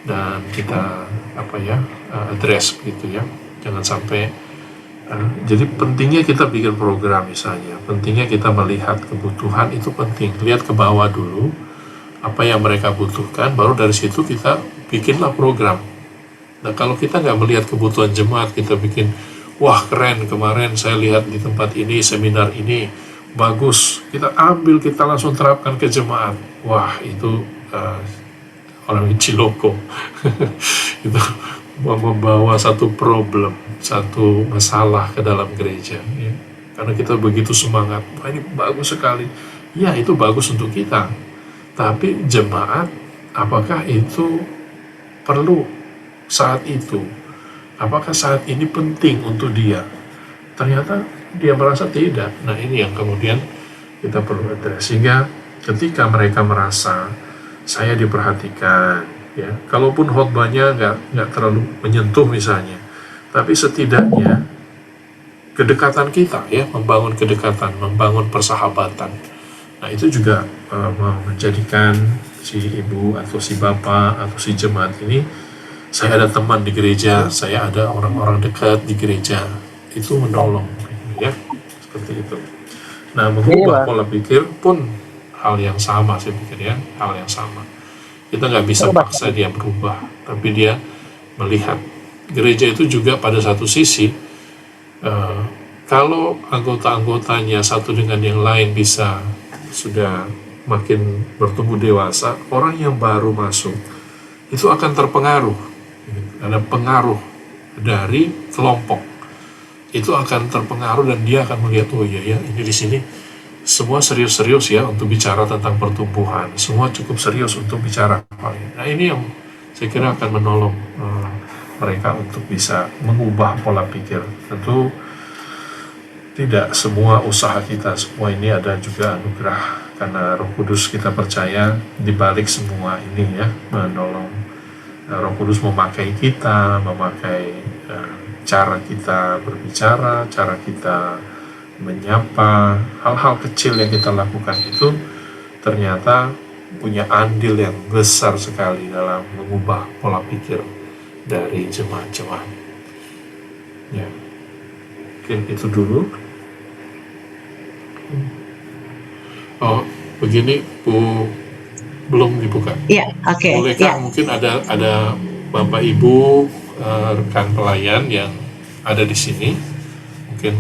dan kita address gitu ya. Jangan sampai jadi pentingnya kita bikin program misalnya, pentingnya kita melihat kebutuhan itu penting, lihat ke bawah dulu apa yang mereka butuhkan, baru dari situ kita bikinlah program. Nah, kalau kita nggak melihat kebutuhan jemaat, kita bikin, wah keren kemarin saya lihat di tempat ini, seminar ini bagus, kita ambil, kita langsung terapkan ke jemaat, wah itu orang ciloko itu membawa satu problem, satu masalah ke dalam gereja ya. Karena kita begitu semangat, wah ini bagus sekali ya, itu bagus untuk kita, tapi jemaat apakah itu perlu saat itu Apakah saat ini penting untuk dia? Ternyata dia merasa tidak. Nah, ini yang kemudian kita perlu address. Sehingga ketika mereka merasa saya diperhatikan, ya, kalaupun khotbahnya nggak terlalu menyentuh misalnya, tapi setidaknya kedekatan kita, ya, membangun kedekatan, membangun persahabatan. Nah, itu juga menjadikan si ibu atau si bapak atau si jemaat ini, saya ada teman di gereja, saya ada orang-orang dekat di gereja, itu menolong, ya, seperti itu. Nah, mengubah pola pikir pun hal yang sama, saya pikir, ya, hal yang sama. Kita nggak bisa paksa dia berubah, tapi dia melihat gereja itu juga pada satu sisi, kalau anggota-anggotanya satu dengan yang lain bisa sudah makin bertumbuh dewasa, orang yang baru masuk itu akan terpengaruh. Ada pengaruh dari kelompok, itu akan terpengaruh dan dia akan melihat, oh iya ya, ini di sini semua serius-serius ya untuk bicara tentang pertumbuhan, semua cukup serius untuk bicara hal ini. Nah, ini yang saya kira akan menolong mereka untuk bisa mengubah pola pikir. Tentu tidak semua usaha kita, semua ini ada juga anugerah, karena Roh Kudus kita percaya di balik semua ini, ya, menolong. Roh Kudus memakai kita, memakai cara kita berbicara, cara kita menyapa, hal-hal kecil yang kita lakukan itu ternyata punya andil yang besar sekali dalam mengubah pola pikir dari jemaat-jemaat. Ya, mungkin itu dulu. Oh, begini Bu, belum dibuka. Iya, oke. Bolehkah mungkin ada Bapak Ibu rekan pelayan yang ada di sini, mungkin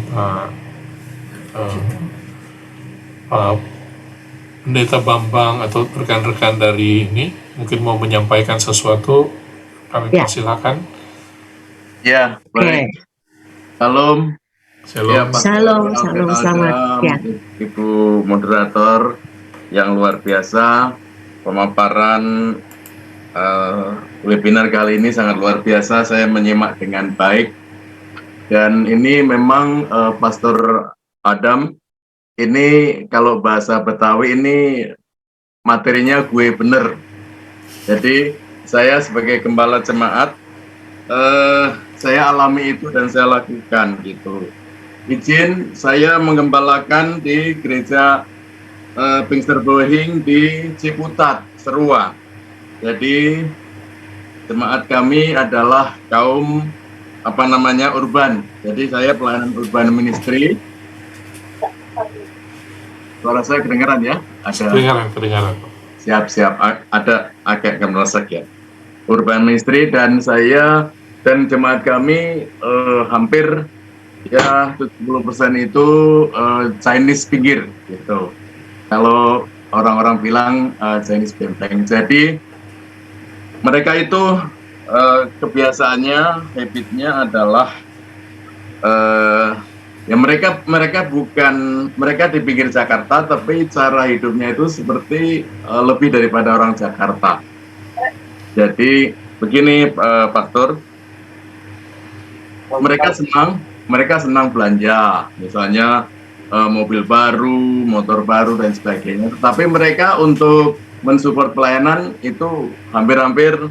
Pendeta Bambang atau rekan-rekan dari ini mungkin mau menyampaikan sesuatu, kami persilakan. Ya, baik. Salam. Shalom. Shalom, selamat ya. Ibu moderator yang luar biasa, pemaparan webinar kali ini sangat luar biasa. Saya menyimak dengan baik, dan ini memang Pastor Adam, ini kalau bahasa Betawi ini materinya gue bener. Jadi saya sebagai gembala jemaat, saya alami itu dan saya lakukan gitu. Izin saya menggembalakan di gereja Pinkster Bohing di Ciputat, Serua. Jadi jemaat kami adalah kaum urban. Jadi saya pelayanan urban ministry. Suara saya kedengaran ya? Kedengaran. Siap. Ada agak gemelesak ya. Urban ministry, dan saya dan jemaat kami hampir ya 70% itu Chinese pinggir gitu. Kalau orang-orang bilang Chinese benteng. Jadi mereka itu kebiasaannya, habitnya adalah ya mereka di pinggir Jakarta, tapi cara hidupnya itu seperti lebih daripada orang Jakarta. Jadi begini Pastor, mereka senang belanja, misalnya mobil baru, motor baru dan sebagainya. Tapi mereka untuk mensupport pelayanan itu hampir-hampir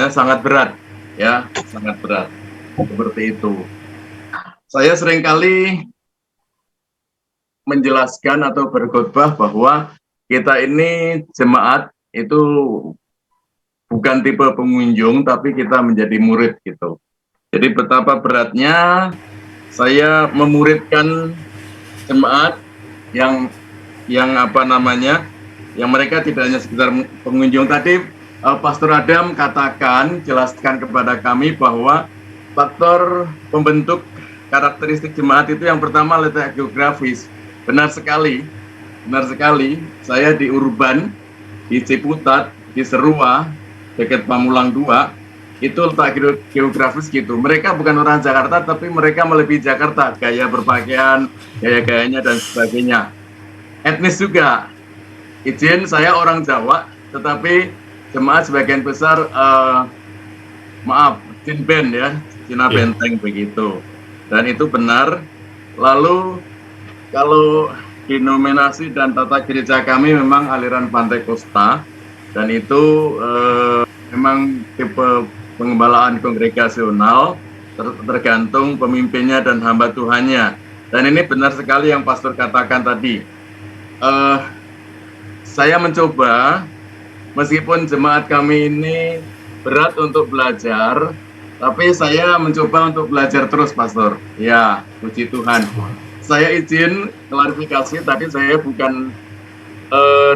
sangat berat, ya, sangat berat. Seperti itu. Saya seringkali menjelaskan atau berkhotbah bahwa kita ini jemaat itu bukan tipe pengunjung, tapi kita menjadi murid gitu. Jadi betapa beratnya saya memuridkan jemaat yang mereka tidak hanya sekedar pengunjung. Tadi Pastor Adam jelaskan kepada kami bahwa faktor pembentuk karakteristik jemaat itu yang pertama letak geografis. Benar sekali. Saya di urban, di Ciputat, di Serua, dekat Pamulang 2, itu letak geografis gitu. Mereka bukan orang Jakarta, tapi mereka melebihi Jakarta. Gaya berpakaian, gaya-gayanya dan sebagainya. Etnis juga. Izin, saya orang Jawa, tetapi jemaat sebagian besar maaf, Cinben ya, Cina Iya. Benteng begitu. Dan itu benar. Lalu kalau denominasi dan tata gereja kami memang aliran Pantai Kosta, dan itu memang tipe pengembalaan kongregasional, tergantung pemimpinnya dan hamba Tuhannya. Dan ini benar sekali yang pastor katakan tadi. Saya mencoba, meskipun jemaat kami ini berat untuk belajar, tapi saya mencoba untuk belajar terus, pastor. Ya, puji Tuhan. Saya izin klarifikasi, tadi saya bukan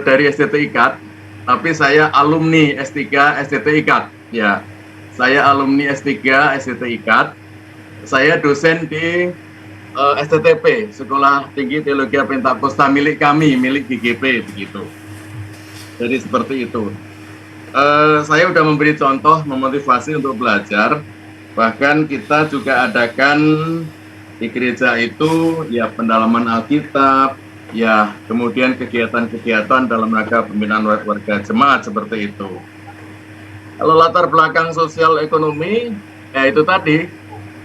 dari STT IKAT, tapi saya alumni S3 STT IKAT. Ya, saya alumni S3 STT IKAT. Saya dosen di STTP, Sekolah Tinggi Teologi Pentakosta milik kami, milik GGP begitu. Jadi seperti itu. Saya sudah memberi contoh, memotivasi untuk belajar. Bahkan kita juga adakan di gereja itu ya pendalaman Alkitab, ya kemudian kegiatan-kegiatan dalam rangka pembinaan warga jemaat seperti itu. Kalau latar belakang sosial ekonomi, ya itu tadi,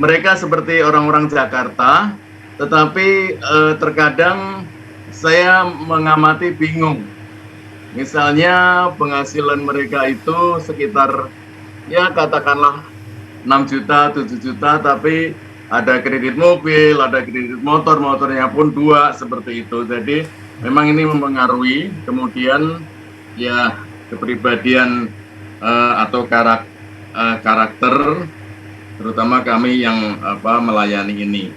mereka seperti orang-orang Jakarta, tetapi terkadang saya mengamati bingung. Misalnya penghasilan mereka itu sekitar, ya katakanlah 6 juta, 7 juta, tapi ada kredit mobil, ada kredit motor, motornya pun 2, seperti itu. Jadi memang ini mempengaruhi, kemudian ya kepribadian atau karakter, terutama kami yang melayani ini.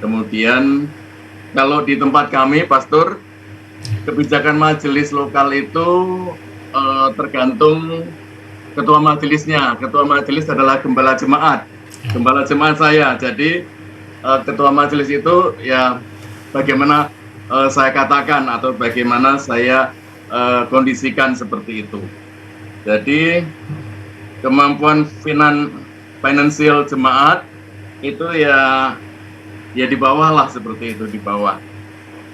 Kemudian kalau di tempat kami, pastor, kebijakan majelis lokal itu tergantung ketua majelisnya. Ketua majelis adalah gembala jemaat saya. Jadi ketua majelis itu ya bagaimana saya katakan atau bagaimana saya kondisikan seperti itu. Jadi kemampuan finansial jemaat itu ya di bawah lah, seperti itu, di bawah.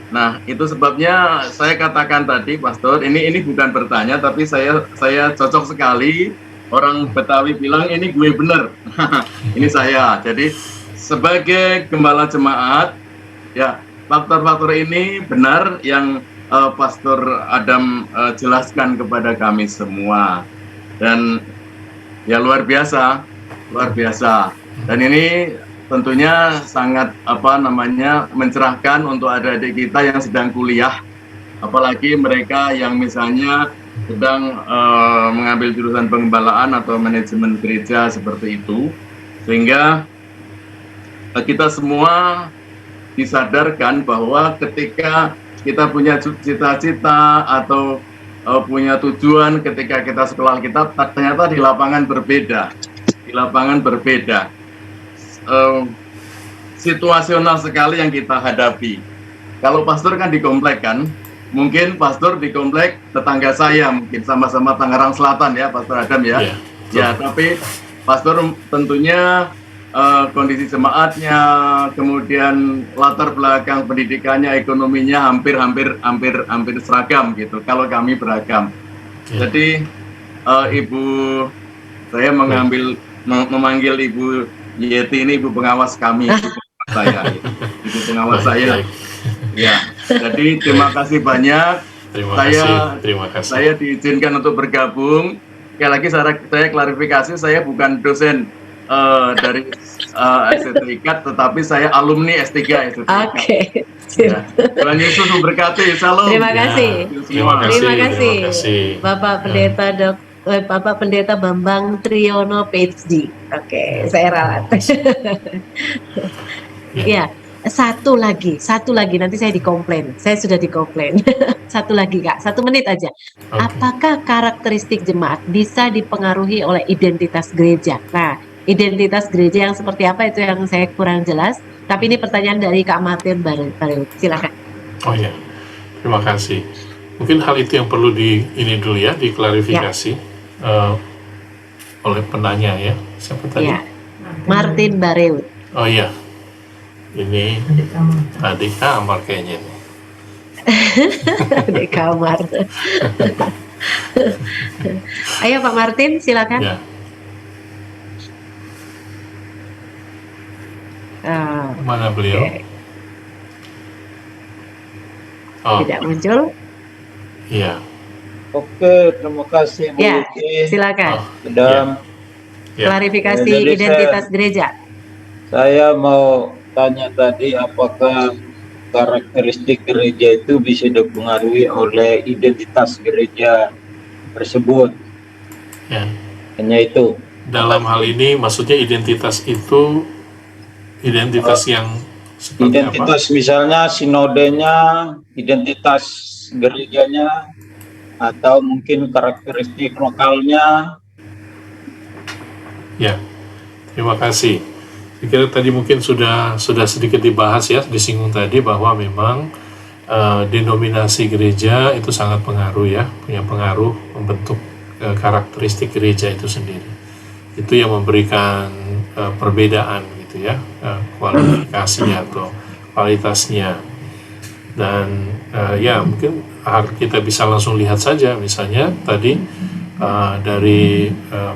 Nah, itu sebabnya saya katakan tadi, pastor, ini bukan bertanya, tapi saya cocok sekali. Orang Betawi bilang ini gue bener. Ini saya. Jadi sebagai gembala jemaat, ya faktor-faktor ini benar yang Pastor Adam jelaskan kepada kami semua. Dan ya luar biasa. Dan ini tentunya sangat mencerahkan untuk adik-adik kita yang sedang kuliah, apalagi mereka yang misalnya sedang mengambil jurusan pengembalaan atau manajemen gereja seperti itu, sehingga kita semua disadarkan bahwa ketika kita punya cita-cita atau punya tujuan ketika kita sekolah Alkitab, ternyata di lapangan berbeda. Situasional sekali yang kita hadapi. Kalau pastor kan di komplek kan, mungkin pastor di komplek tetangga saya, mungkin sama-sama Tangerang Selatan ya, Pastor Adam ya. Ya, tapi pastor tentunya kondisi jemaatnya, kemudian latar belakang pendidikannya, ekonominya hampir seragam gitu. Kalau kami beragam. Jadi saya memanggil Ibu Yeti ini ibu pengawas kami, ibu pengawas saya. Ya, jadi terima kasih banyak. Terima kasih. Saya diizinkan untuk bergabung. Sekali lagi saya klarifikasi, saya bukan dosen dari STT IKAT, tetapi saya alumni S3 STT IKAT. Oke. Ya. Tuhan Yesus memberkati. Salam. Terima kasih. Terima kasih. Bapak Pendeta Bambang Triyono PhD. Oke, saya ralat. Ya, satu lagi, nanti saya dikomplain. Saya sudah dikomplain. Satu lagi Kak, 1 menit aja. Okay. Apakah karakteristik jemaat bisa dipengaruhi oleh identitas gereja? Nah, identitas gereja yang seperti apa itu yang saya kurang jelas. Tapi ini pertanyaan dari Kak Martin Baril. Silakan. Oh ya, terima kasih. Mungkin hal itu yang perlu diklarifikasi oleh penanya ya. Siapa tadi? Ya, Martin Baril. Oh iya, ini adik kamar kayaknya. Adik kamar. Ayo Pak Martin, silakan. Ya. Mana beliau? Oke, Oh, tidak muncul. iya. Oke, terima kasih Bu Ya, Yuki, silakan. Oh, Adam. ya. Klarifikasi Jadi identitas gereja. saya mau tanya tadi apakah karakteristik gereja itu bisa dipengaruhi oleh identitas gereja tersebut. Ya. Hanya itu. Dalam hal ini maksudnya identitas itu identitas yang seperti apa? Identitas misalnya sinodenya, identitas gerejanya, atau mungkin karakteristik lokalnya. Ya, terima kasih. Saya kira tadi mungkin sudah sedikit dibahas ya, disinggung tadi bahwa memang denominasi gereja itu sangat pengaruh ya, punya pengaruh membentuk karakteristik gereja itu sendiri. Itu yang memberikan perbedaan gitu ya, kualifikasinya atau kualitasnya. Dan ya mungkin kita bisa langsung lihat saja misalnya tadi dari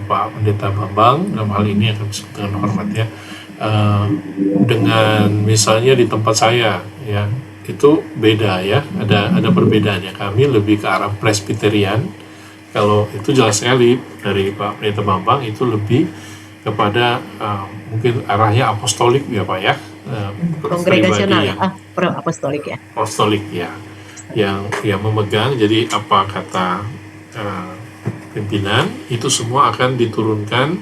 Pak Pendeta Bambang dalam hal ini yang kami sebut dengan hormat ya, dengan misalnya di tempat saya ya itu beda ya, ada perbedaannya. Kami lebih ke arah Presbyterian, kalau itu jelas sekali. Dari Pak Pendeta Bambang itu lebih kepada mungkin arahnya apostolik ya Pak ya, Kongregasional pribadi ya, yang apostolik ya. apostolik ya, yang memegang. Jadi apa kata pimpinan itu semua akan diturunkan,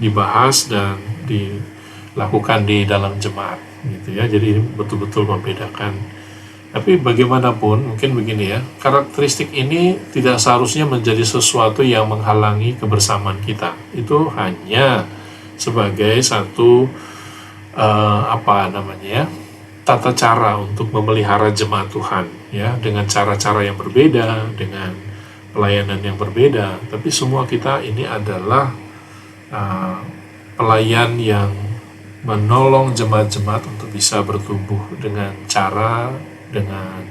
dibahas dan dilakukan di dalam jemaat gitu ya. Jadi betul-betul membedakan. Tapi bagaimanapun mungkin begini ya, karakteristik ini tidak seharusnya menjadi sesuatu yang menghalangi kebersamaan kita. Itu hanya sebagai satu tata cara untuk memelihara jemaat Tuhan ya, dengan cara-cara yang berbeda, dengan pelayanan yang berbeda. Tapi semua kita ini adalah pelayan yang menolong jemaat-jemaat untuk bisa bertumbuh dengan cara, dengan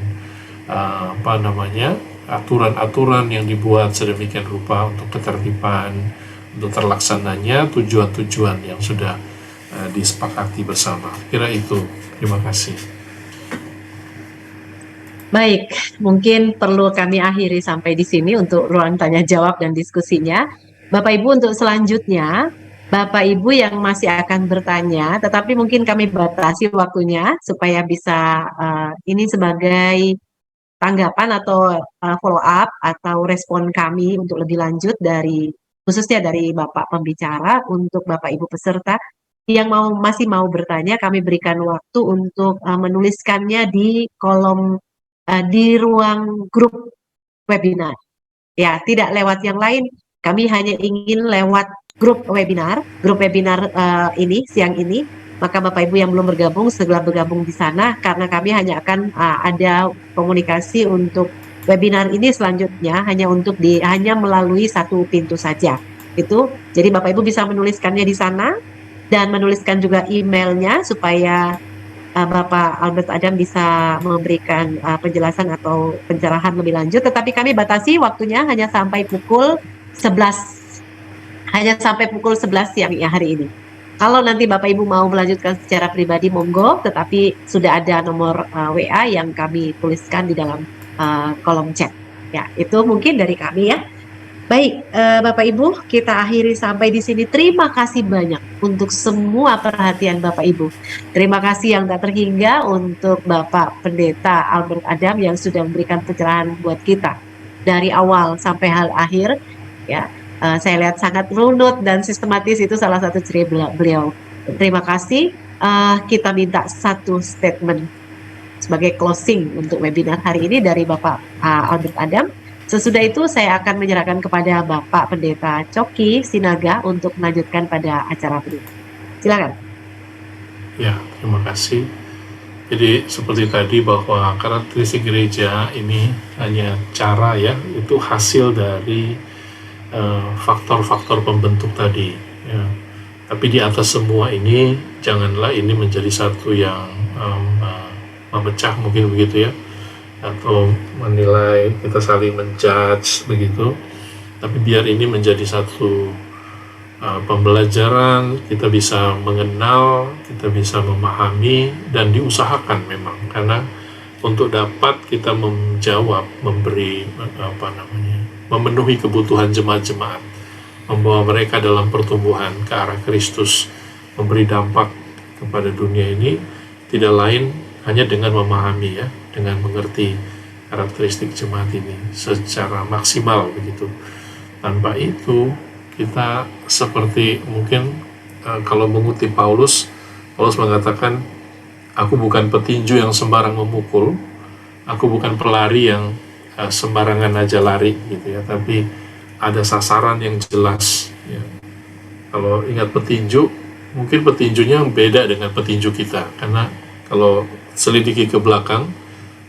aturan-aturan yang dibuat sedemikian rupa untuk ketertiban, untuk terlaksananya tujuan-tujuan yang sudah disepakati bersama. Kira itu. Terima kasih. Baik, mungkin perlu kami akhiri sampai di sini untuk ruang tanya jawab dan diskusinya. Bapak Ibu, untuk selanjutnya, Bapak Ibu yang masih akan bertanya, tetapi mungkin kami batasi waktunya supaya bisa ini sebagai tanggapan atau follow up atau respon kami untuk lebih lanjut dari khususnya dari Bapak pembicara. Untuk Bapak Ibu peserta yang masih mau bertanya, kami berikan waktu untuk menuliskannya di kolom di ruang grup webinar. Ya, tidak lewat yang lain. Kami hanya ingin lewat grup webinar ini siang ini. Maka Bapak Ibu yang belum bergabung segera bergabung di sana, karena kami hanya akan ada komunikasi untuk webinar ini selanjutnya hanya melalui satu pintu saja. Itu. Jadi Bapak Ibu bisa menuliskannya di sana dan menuliskan juga emailnya supaya Bapak Albert Adam bisa memberikan penjelasan atau pencerahan lebih lanjut. Tetapi kami batasi waktunya hanya sampai pukul 11. Hanya sampai pukul 11 siang ya hari ini. Kalau nanti Bapak Ibu mau melanjutkan secara pribadi, monggo. Tetapi sudah ada nomor WA yang kami tuliskan di dalam kolom chat. Ya, itu mungkin dari kami ya. Baik, Bapak Ibu, kita akhiri sampai di sini. Terima kasih banyak untuk semua perhatian Bapak Ibu. Terima kasih yang tak terhingga untuk Bapak Pendeta Albert Adam yang sudah memberikan pencerahan buat kita dari awal sampai hal akhir. Ya, saya lihat sangat runut dan sistematis, itu salah satu ciri beliau. Terima kasih. Kita minta satu statement sebagai closing untuk webinar hari ini dari Bapak Albert Adam. Sesudah itu saya akan menyerahkan kepada Bapak Pendeta Coki Sinaga untuk melanjutkan pada acara berikut. Silakan. Ya, terima kasih. Jadi seperti tadi bahwa karakteristik gereja ini hanya cara ya, itu hasil dari faktor-faktor pembentuk tadi. Ya. Tapi di atas semua ini, janganlah ini menjadi satu yang memecah mungkin begitu ya, atau menilai, kita saling menjudge begitu. Tapi biar ini menjadi satu pembelajaran, kita bisa mengenal, kita bisa memahami, dan diusahakan memang, karena untuk dapat kita menjawab, memberi memenuhi kebutuhan jemaat-jemaat, membawa mereka dalam pertumbuhan ke arah Kristus, memberi dampak kepada dunia ini, tidak lain hanya dengan memahami, ya, dengan mengerti karakteristik jemaat ini secara maksimal begitu. Tanpa itu kita seperti mungkin kalau mengutip Paulus mengatakan, aku bukan petinju yang sembarang memukul, aku bukan pelari yang sembarangan aja lari gitu ya, tapi ada sasaran yang jelas ya. Kalau ingat petinju, mungkin petinjunya beda dengan petinju kita, karena kalau selidiki ke belakang,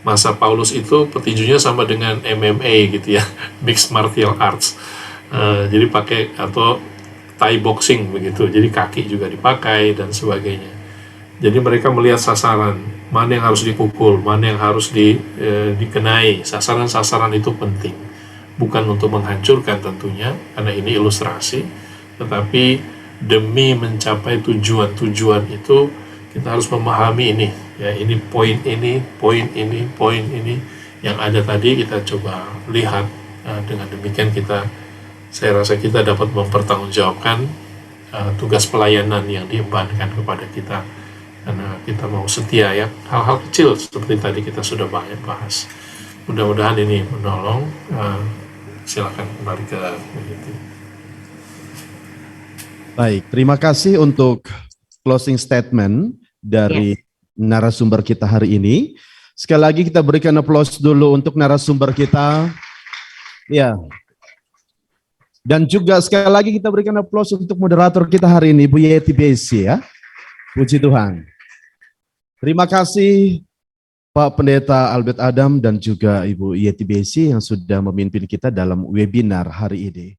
masa Paulus itu petinjunya sama dengan MMA gitu ya, mixed martial arts. Jadi pakai atau Thai boxing begitu, jadi kaki juga dipakai dan sebagainya. Jadi mereka melihat sasaran, mana yang harus dipukul, mana yang harus dikenai. Sasaran-sasaran itu penting, bukan untuk menghancurkan tentunya, karena ini ilustrasi, tetapi demi mencapai tujuan-tujuan itu kita harus memahami ini, ya, ini poin ini, poin ini, poin ini yang ada tadi kita coba lihat. Dengan demikian saya rasa kita dapat mempertanggungjawabkan tugas pelayanan yang diembankan kepada kita, karena kita mau setia, ya. Hal-hal kecil seperti tadi kita sudah banyak bahas. Mudah-mudahan ini menolong. Silakan kembali ke begitu. Baik, terima kasih untuk closing statement dari narasumber kita hari ini. Sekali lagi kita berikan aplaus dulu untuk narasumber kita. Ya. Dan juga sekali lagi kita berikan aplaus untuk moderator kita hari ini, Bu Yeti Besi, ya. Puji Tuhan. Terima kasih Pak Pendeta Albert Adam dan juga Ibu Yeti Besi yang sudah memimpin kita dalam webinar hari ini.